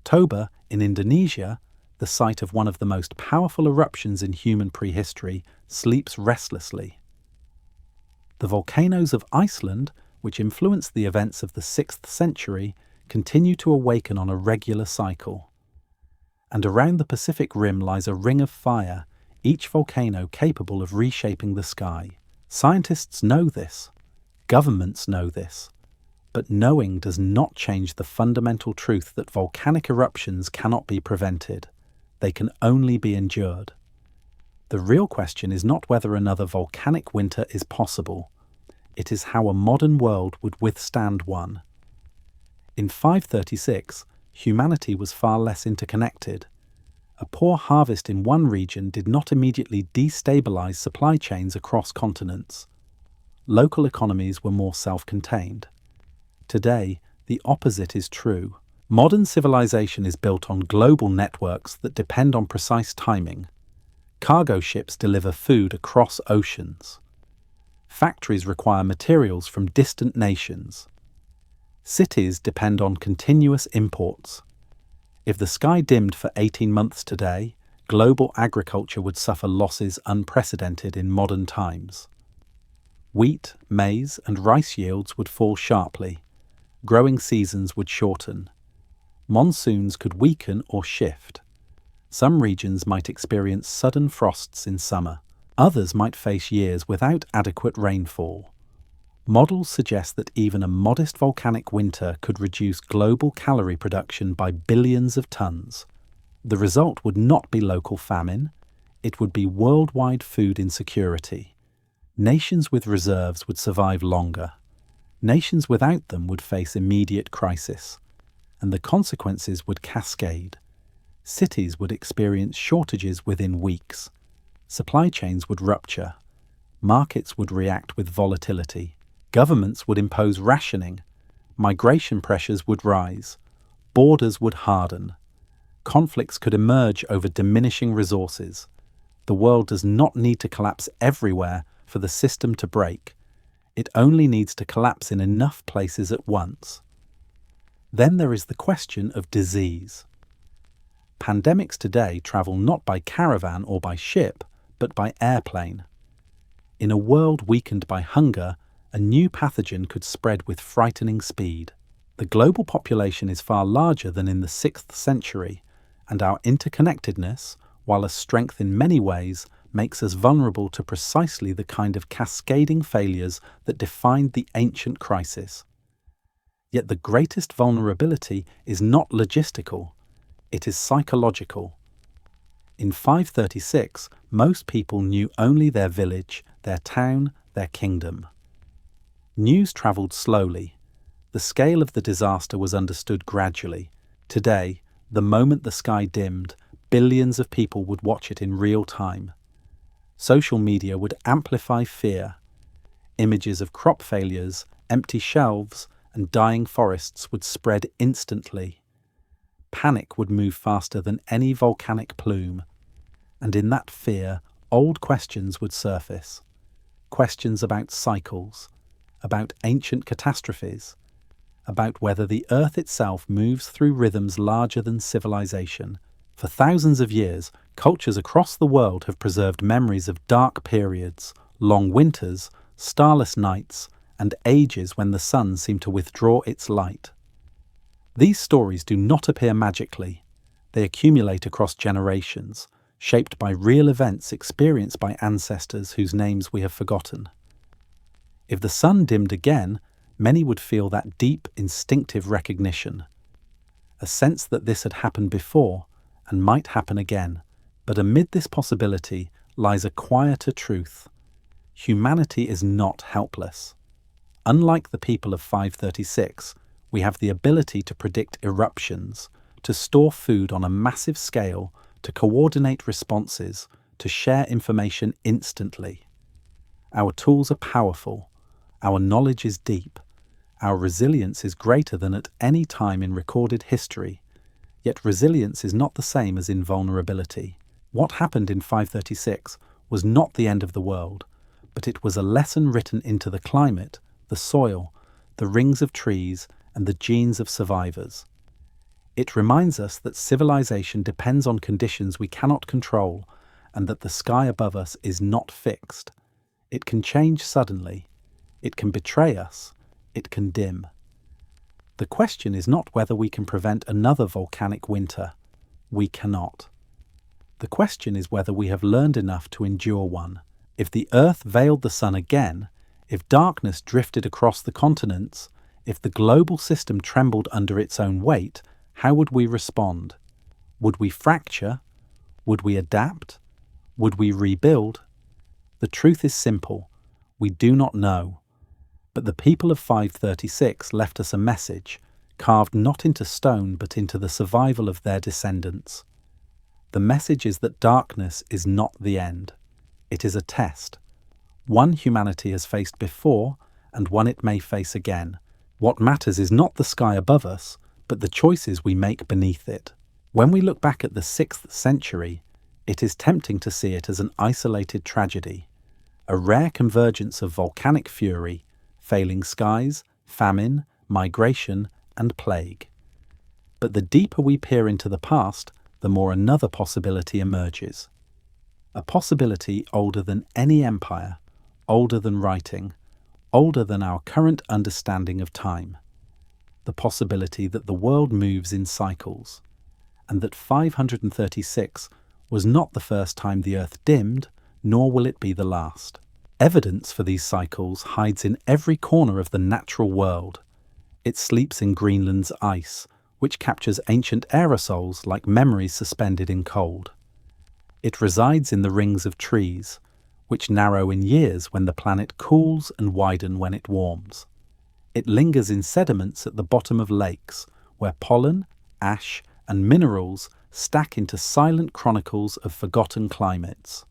Toba, in Indonesia, the site of one of the most powerful eruptions in human prehistory, sleeps restlessly. The volcanoes of Iceland, which influenced the events of the 6th century, continue to awaken on a regular cycle. And around the Pacific Rim lies a ring of fire, each volcano capable of reshaping the sky. Scientists know this. Governments know this. But knowing does not change the fundamental truth that volcanic eruptions cannot be prevented. They can only be endured. The real question is not whether another volcanic winter is possible. It is how a modern world would withstand one. In 536, humanity was far less interconnected. A poor harvest in one region did not immediately destabilize supply chains across continents. Local economies were more self-contained. Today, the opposite is true. Modern civilization is built on global networks that depend on precise timing. Cargo ships deliver food across oceans. Factories require materials from distant nations. Cities depend on continuous imports. If the sky dimmed for 18 months today, global agriculture would suffer losses unprecedented in modern times. Wheat, maize, and rice yields would fall sharply. Growing seasons would shorten. Monsoons could weaken or shift. Some regions might experience sudden frosts in summer. Others might face years without adequate rainfall. Models suggest that even a modest volcanic winter could reduce global calorie production by billions of tons. The result would not be local famine, it would be worldwide food insecurity. Nations with reserves would survive longer. Nations without them would face immediate crisis, and the consequences would cascade. Cities would experience shortages within weeks. Supply chains would rupture. Markets would react with volatility. Governments would impose rationing. Migration pressures would rise. Borders would harden. Conflicts could emerge over diminishing resources. The world does not need to collapse everywhere for the system to break. It only needs to collapse in enough places at once. Then there is the question of disease. Pandemics today travel not by caravan or by ship, but by airplane. In a world weakened by hunger, a new pathogen could spread with frightening speed. The global population is far larger than in the 6th century, and our interconnectedness, while a strength in many ways, makes us vulnerable to precisely the kind of cascading failures that defined the ancient crisis. Yet the greatest vulnerability is not logistical, it is psychological. In 536, most people knew only their village, their town, their kingdom. News travelled slowly. The scale of the disaster was understood gradually. Today, the moment the sky dimmed, billions of people would watch it in real time. Social media would amplify fear. Images of crop failures, empty shelves, and dying forests would spread instantly. Panic would move faster than any volcanic plume. And in that fear, old questions would surface. Questions about cycles, about ancient catastrophes, about whether the Earth itself moves through rhythms larger than civilization. For thousands of years, cultures across the world have preserved memories of dark periods, long winters, starless nights, and ages when the sun seemed to withdraw its light. These stories do not appear magically. They accumulate across generations, shaped by real events experienced by ancestors whose names we have forgotten. If the sun dimmed again, many would feel that deep, instinctive recognition, a sense that this had happened before and might happen again. But amid this possibility lies a quieter truth. Humanity is not helpless. Unlike the people of 536, we have the ability to predict eruptions, to store food on a massive scale, to coordinate responses, to share information instantly. Our tools are powerful. Our knowledge is deep. Our resilience is greater than at any time in recorded history. Yet resilience is not the same as invulnerability. What happened in 536 was not the end of the world, but it was a lesson written into the climate, the soil, the rings of trees, and the genes of survivors. It reminds us that civilization depends on conditions we cannot control, and that the sky above us is not fixed. It can change suddenly. It can betray us. It can dim. The question is not whether we can prevent another volcanic winter. We cannot. The question is whether we have learned enough to endure one. If the Earth veiled the sun again, if darkness drifted across the continents, if the global system trembled under its own weight, how would we respond? Would we fracture? Would we adapt? Would we rebuild? The truth is simple. We do not know. But the people of 536 left us a message, carved not into stone but into the survival of their descendants. The message is that darkness is not the end. It is a test. One humanity has faced before, and one it may face again. What matters is not the sky above us, but the choices we make beneath it. When we look back at the 6th century, it is tempting to see it as an isolated tragedy, a rare convergence of volcanic fury, failing skies, famine, migration, and plague. But the deeper we peer into the past, the more another possibility emerges. A possibility older than any empire, older than writing, older than our current understanding of time. The possibility that the world moves in cycles, and that 536 was not the first time the Earth dimmed, nor will it be the last. Evidence for these cycles hides in every corner of the natural world. It sleeps in Greenland's ice, which captures ancient aerosols like memories suspended in cold. It resides in the rings of trees, which narrow in years when the planet cools and widen when it warms. It lingers in sediments at the bottom of lakes, where pollen, ash, and minerals stack into silent chronicles of forgotten climates.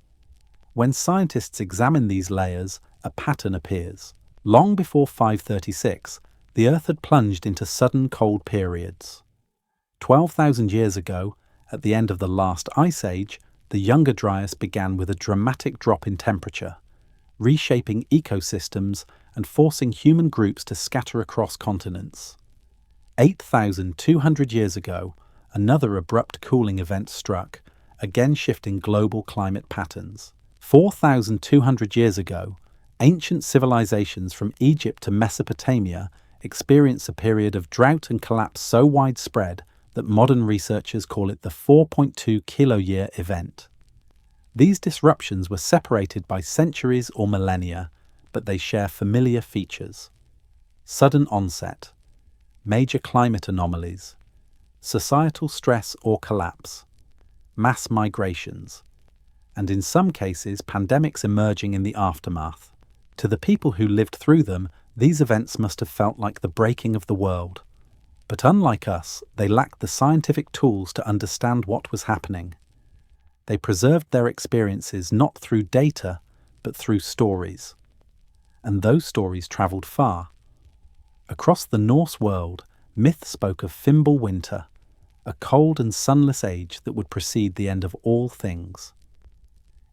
When scientists examine these layers, a pattern appears. Long before 536, the Earth had plunged into sudden cold periods. 12,000 years ago, at the end of the last ice age, the Younger Dryas began with a dramatic drop in temperature, reshaping ecosystems and forcing human groups to scatter across continents. 8,200 years ago, another abrupt cooling event struck, again shifting global climate patterns. 4,200 years ago, ancient civilizations from Egypt to Mesopotamia experienced a period of drought and collapse so widespread that modern researchers call it the 4.2 kiloyear event. These disruptions were separated by centuries or millennia, but they share familiar features. Sudden onset, major climate anomalies, societal stress or collapse, mass migrations, and in some cases pandemics emerging in the aftermath. To the people who lived through them, these events must have felt like the breaking of the world. But unlike us, they lacked the scientific tools to understand what was happening. They preserved their experiences not through data, but through stories. And those stories travelled far. Across the Norse world, myth spoke of Fimble winter, a cold and sunless age that would precede the end of all things.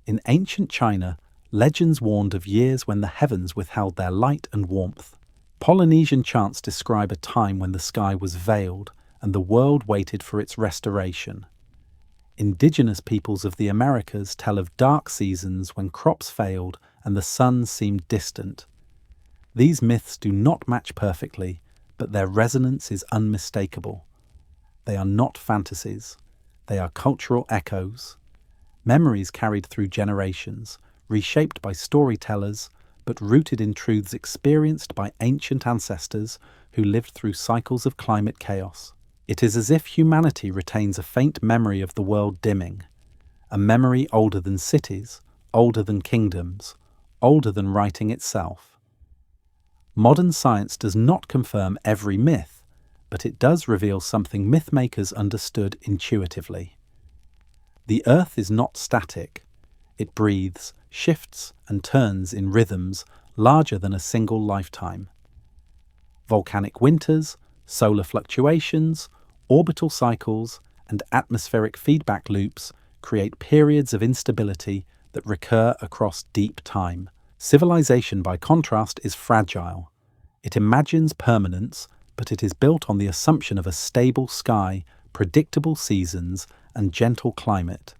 In ancient China, legends warned of years when the heavens withheld their light and warmth. Polynesian chants describe a time when the sky was veiled and the world waited for its restoration. Indigenous peoples of the Americas tell of dark seasons when crops failed and the sun seemed distant. These myths do not match perfectly, but their resonance is unmistakable. They are not fantasies. They are cultural echoes. Memories carried through generations, reshaped by storytellers, but rooted in truths experienced by ancient ancestors who lived through cycles of climate chaos. It is as if humanity retains a faint memory of the world dimming, a memory older than cities, older than kingdoms, older than writing itself. Modern science does not confirm every myth, but it does reveal something mythmakers understood intuitively. The Earth is not static. It breathes, shifts, and turns in rhythms larger than a single lifetime. Volcanic winters, solar fluctuations, orbital cycles, and atmospheric feedback loops create periods of instability that recur across deep time. Civilization, by contrast, is fragile. It imagines permanence, but it is built on the assumption of a stable sky, predictable seasons, and gentle climate.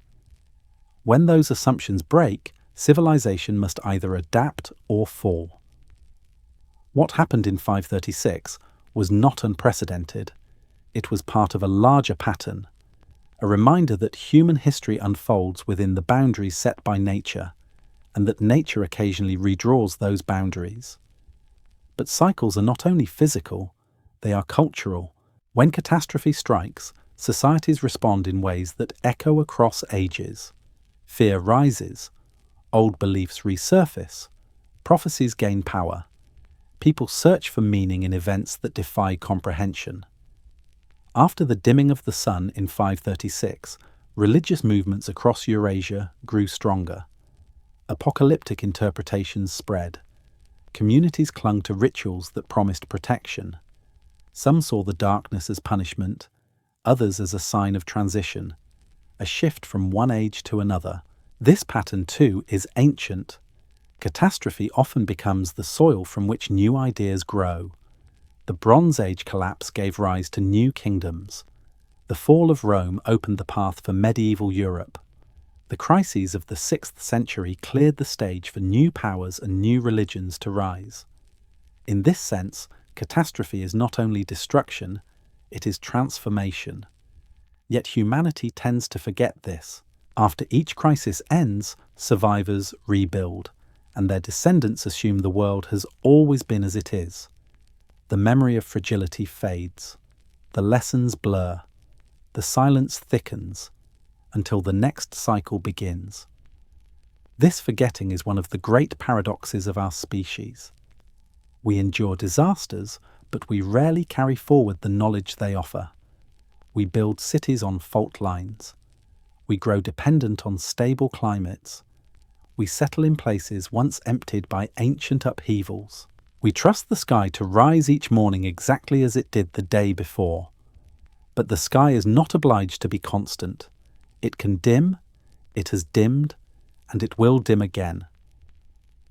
When those assumptions break, civilization must either adapt or fall. What happened in 536 was not unprecedented. It was part of a larger pattern, a reminder that human history unfolds within the boundaries set by nature, and that nature occasionally redraws those boundaries. But cycles are not only physical, they are cultural. When catastrophe strikes, societies respond in ways that echo across ages. Fear rises, old beliefs resurface, prophecies gain power. People search for meaning in events that defy comprehension. After the dimming of the sun in 536, religious movements across Eurasia grew stronger. Apocalyptic interpretations spread. Communities clung to rituals that promised protection. Some saw the darkness as punishment, others as a sign of transition, a shift from one age to another. This pattern, too, is ancient. Catastrophe often becomes the soil from which new ideas grow. The Bronze Age collapse gave rise to new kingdoms. The fall of Rome opened the path for medieval Europe. The crises of the 6th century cleared the stage for new powers and new religions to rise. In this sense, catastrophe is not only destruction, it is transformation. Yet humanity tends to forget this. After each crisis ends, survivors rebuild, and their descendants assume the world has always been as it is. The memory of fragility fades. The lessons blur. The silence thickens, until the next cycle begins. This forgetting is one of the great paradoxes of our species. We endure disasters, but we rarely carry forward the knowledge they offer. We build cities on fault lines. We grow dependent on stable climates. We settle in places once emptied by ancient upheavals. We trust the sky to rise each morning exactly as it did the day before. But the sky is not obliged to be constant. It can dim, it has dimmed, and it will dim again.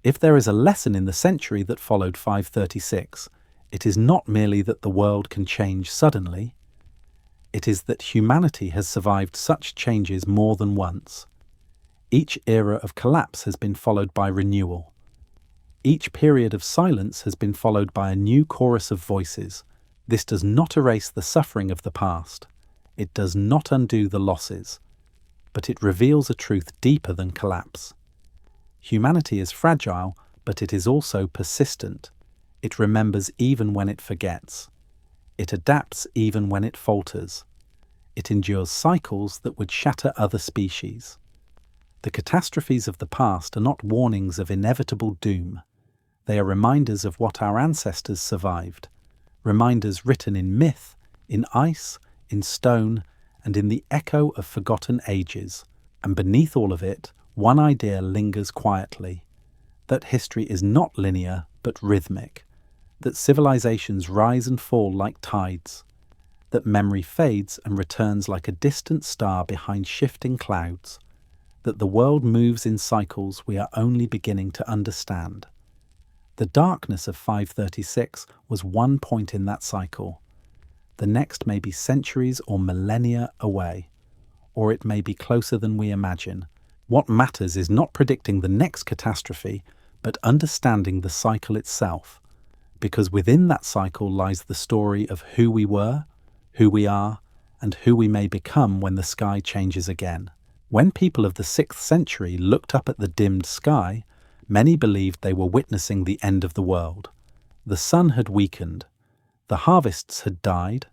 If there is a lesson in the century that followed 536, it is not merely that the world can change suddenly. It is that humanity has survived such changes more than once. Each era of collapse has been followed by renewal. Each period of silence has been followed by a new chorus of voices. This does not erase the suffering of the past. It does not undo the losses. But it reveals a truth deeper than collapse. Humanity is fragile, but it is also persistent. It remembers even when it forgets. It adapts even when it falters. It endures cycles that would shatter other species. The catastrophes of the past are not warnings of inevitable doom. They are reminders of what our ancestors survived, reminders written in myth, in ice, in stone, and in the echo of forgotten ages. And beneath all of it, one idea lingers quietly: that history is not linear but rhythmic, that civilizations rise and fall like tides, that memory fades and returns like a distant star behind shifting clouds, that the world moves in cycles we are only beginning to understand. The darkness of 536 was one point in that cycle. The next may be centuries or millennia away, or it may be closer than we imagine. What matters is not predicting the next catastrophe, but understanding the cycle itself, because within that cycle lies the story of who we were, who we are, and who we may become when the sky changes again. When people of the 6th century looked up at the dimmed sky, many believed they were witnessing the end of the world. The sun had weakened, the harvests had died,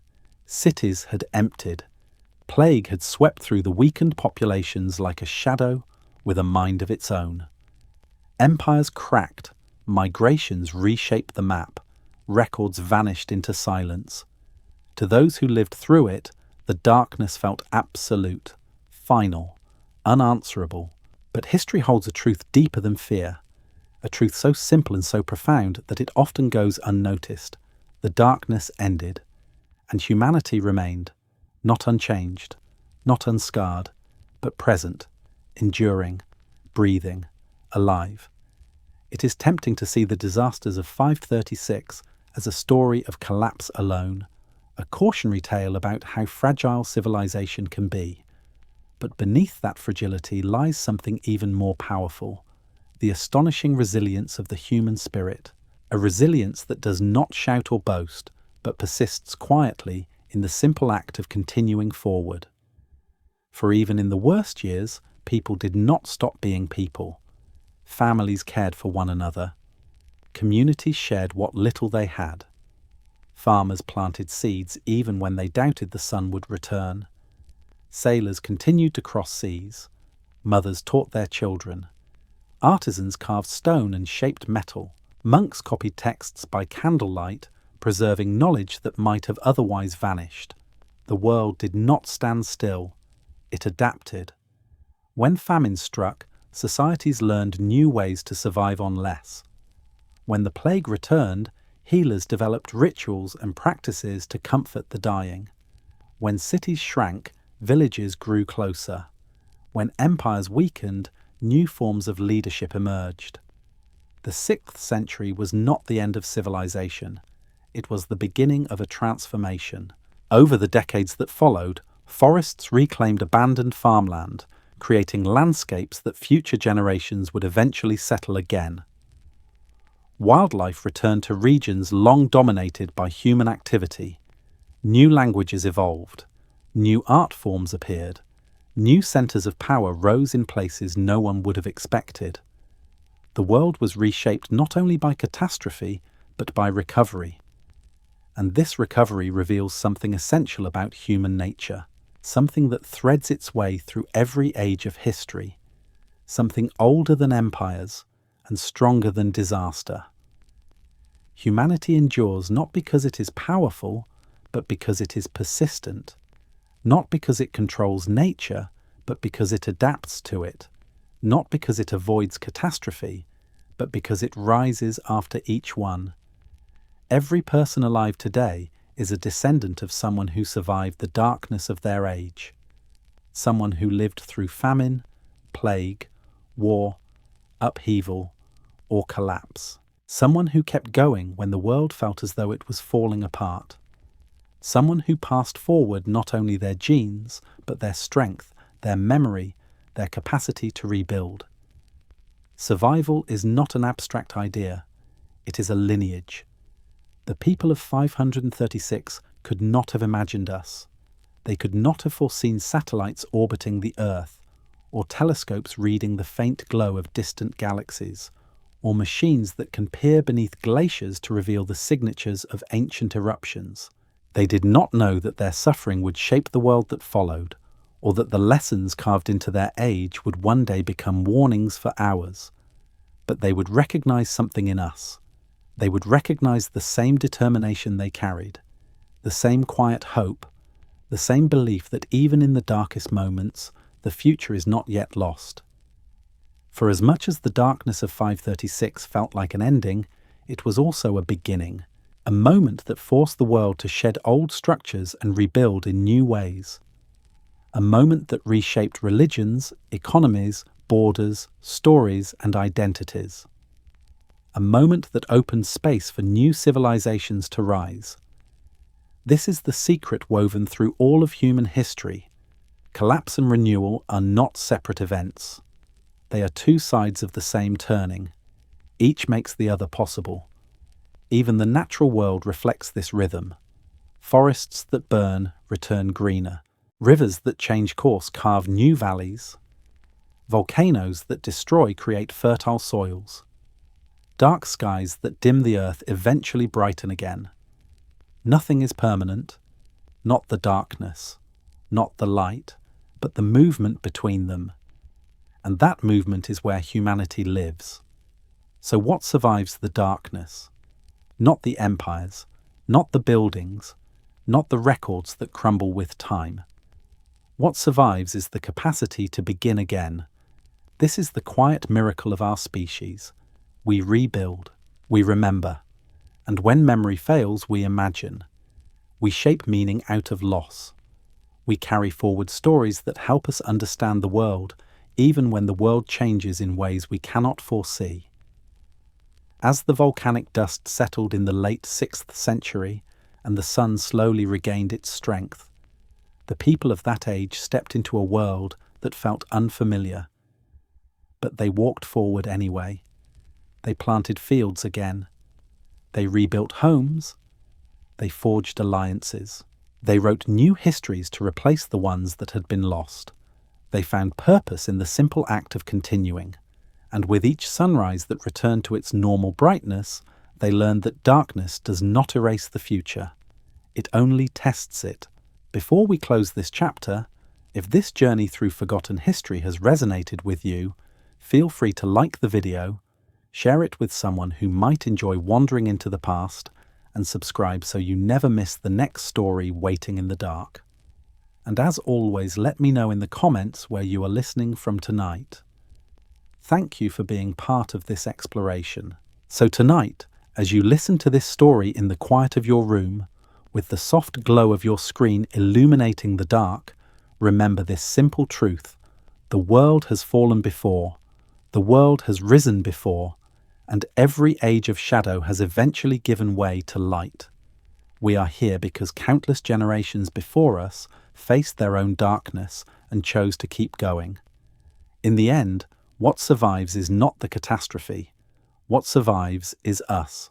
cities had emptied, plague had swept through the weakened populations like a shadow with a mind of its own. Empires cracked, migrations reshaped the map, records vanished into silence. To those who lived through it, the darkness felt absolute, final, unanswerable. But history holds a truth deeper than fear, a truth so simple and so profound that it often goes unnoticed. The darkness ended, and humanity remained, not unchanged, not unscarred, but present, enduring, breathing, alive. It is tempting to see the disasters of 536 as a story of collapse alone, a cautionary tale about how fragile civilization can be. But beneath that fragility lies something even more powerful: the astonishing resilience of the human spirit, a resilience that does not shout or boast, but persists quietly in the simple act of continuing forward. For even in the worst years, people did not stop being people. Families cared for one another. Communities shared what little they had. Farmers planted seeds even when they doubted the sun would return. Sailors continued to cross seas. Mothers taught their children. Artisans carved stone and shaped metal. Monks copied texts by candlelight, preserving knowledge that might have otherwise vanished. The world did not stand still. It adapted. When famine struck, societies learned new ways to survive on less. When the plague returned, healers developed rituals and practices to comfort the dying. When cities shrank, villages grew closer. When empires weakened, new forms of leadership emerged. The 6th century was not the end of civilization. It was the beginning of a transformation. Over the decades that followed, forests reclaimed abandoned farmland, creating landscapes that future generations would eventually settle again. Wildlife returned to regions long dominated by human activity. New languages evolved. New art forms appeared. New centers of power rose in places no one would have expected. The world was reshaped not only by catastrophe, but by recovery. And this recovery reveals something essential about human nature, something that threads its way through every age of history, something older than empires and stronger than disaster. Humanity endures not because it is powerful, but because it is persistent, not because it controls nature, but because it adapts to it, not because it avoids catastrophe, but because it rises after each one. Every person alive today is a descendant of someone who survived the darkness of their age, someone who lived through famine, plague, war, upheaval, or collapse, someone who kept going when the world felt as though it was falling apart, someone who passed forward not only their genes, but their strength, their memory, their capacity to rebuild. Survival is not an abstract idea, it is a lineage. The people of 536 could not have imagined us. They could not have foreseen satellites orbiting the Earth, or telescopes reading the faint glow of distant galaxies, or machines that can peer beneath glaciers to reveal the signatures of ancient eruptions. They did not know that their suffering would shape the world that followed, or that the lessons carved into their age would one day become warnings for ours. But they would recognize something in us. They would recognize the same determination they carried. the same quiet hope, the same belief that even in the darkest moments, the future is not yet lost. For as much as the darkness of 536 felt like an ending, it was also a beginning, a moment that forced the world to shed old structures and rebuild in new ways. A moment that reshaped religions, economies, borders, stories, and identities. A moment that opened space for new civilizations to rise. This is the secret woven through all of human history. Collapse and renewal are not separate events. They are two sides of the same turning. Each makes the other possible. Even the natural world reflects this rhythm. Forests that burn return greener. Rivers that change course carve new valleys. Volcanoes that destroy create fertile soils. Dark skies that dim the earth eventually brighten again. Nothing is permanent, not the darkness, not the light, but the movement between them. And that movement is where humanity lives. So what survives the darkness? Not the empires, not the buildings, not the records that crumble with time. What survives is the capacity to begin again. This is the quiet miracle of our species. We rebuild, we remember, and when memory fails, we imagine. We shape meaning out of loss. We carry forward stories that help us understand the world, even when the world changes in ways we cannot foresee. As the volcanic dust settled in the late 6th century and the sun slowly regained its strength, the people of that age stepped into a world that felt unfamiliar. But they walked forward anyway. They planted fields again. They rebuilt homes. They forged alliances. They wrote new histories to replace the ones that had been lost. They found purpose in the simple act of continuing. And with each sunrise that returned to its normal brightness, they learned that darkness does not erase the future. It only tests it. Before we close this chapter, if this journey through forgotten history has resonated with you, feel free to like the video, share it with someone who might enjoy wandering into the past, and subscribe so you never miss the next story waiting in the dark. And as always, let me know in the comments where you are listening from tonight. Thank you for being part of this exploration. So tonight, as you listen to this story in the quiet of your room, with the soft glow of your screen illuminating the dark, remember this simple truth. The world has fallen before, the world has risen before, and every age of shadow has eventually given way to light. We are here because countless generations before us faced their own darkness and chose to keep going. In the end, what survives is not the catastrophe. What survives is us.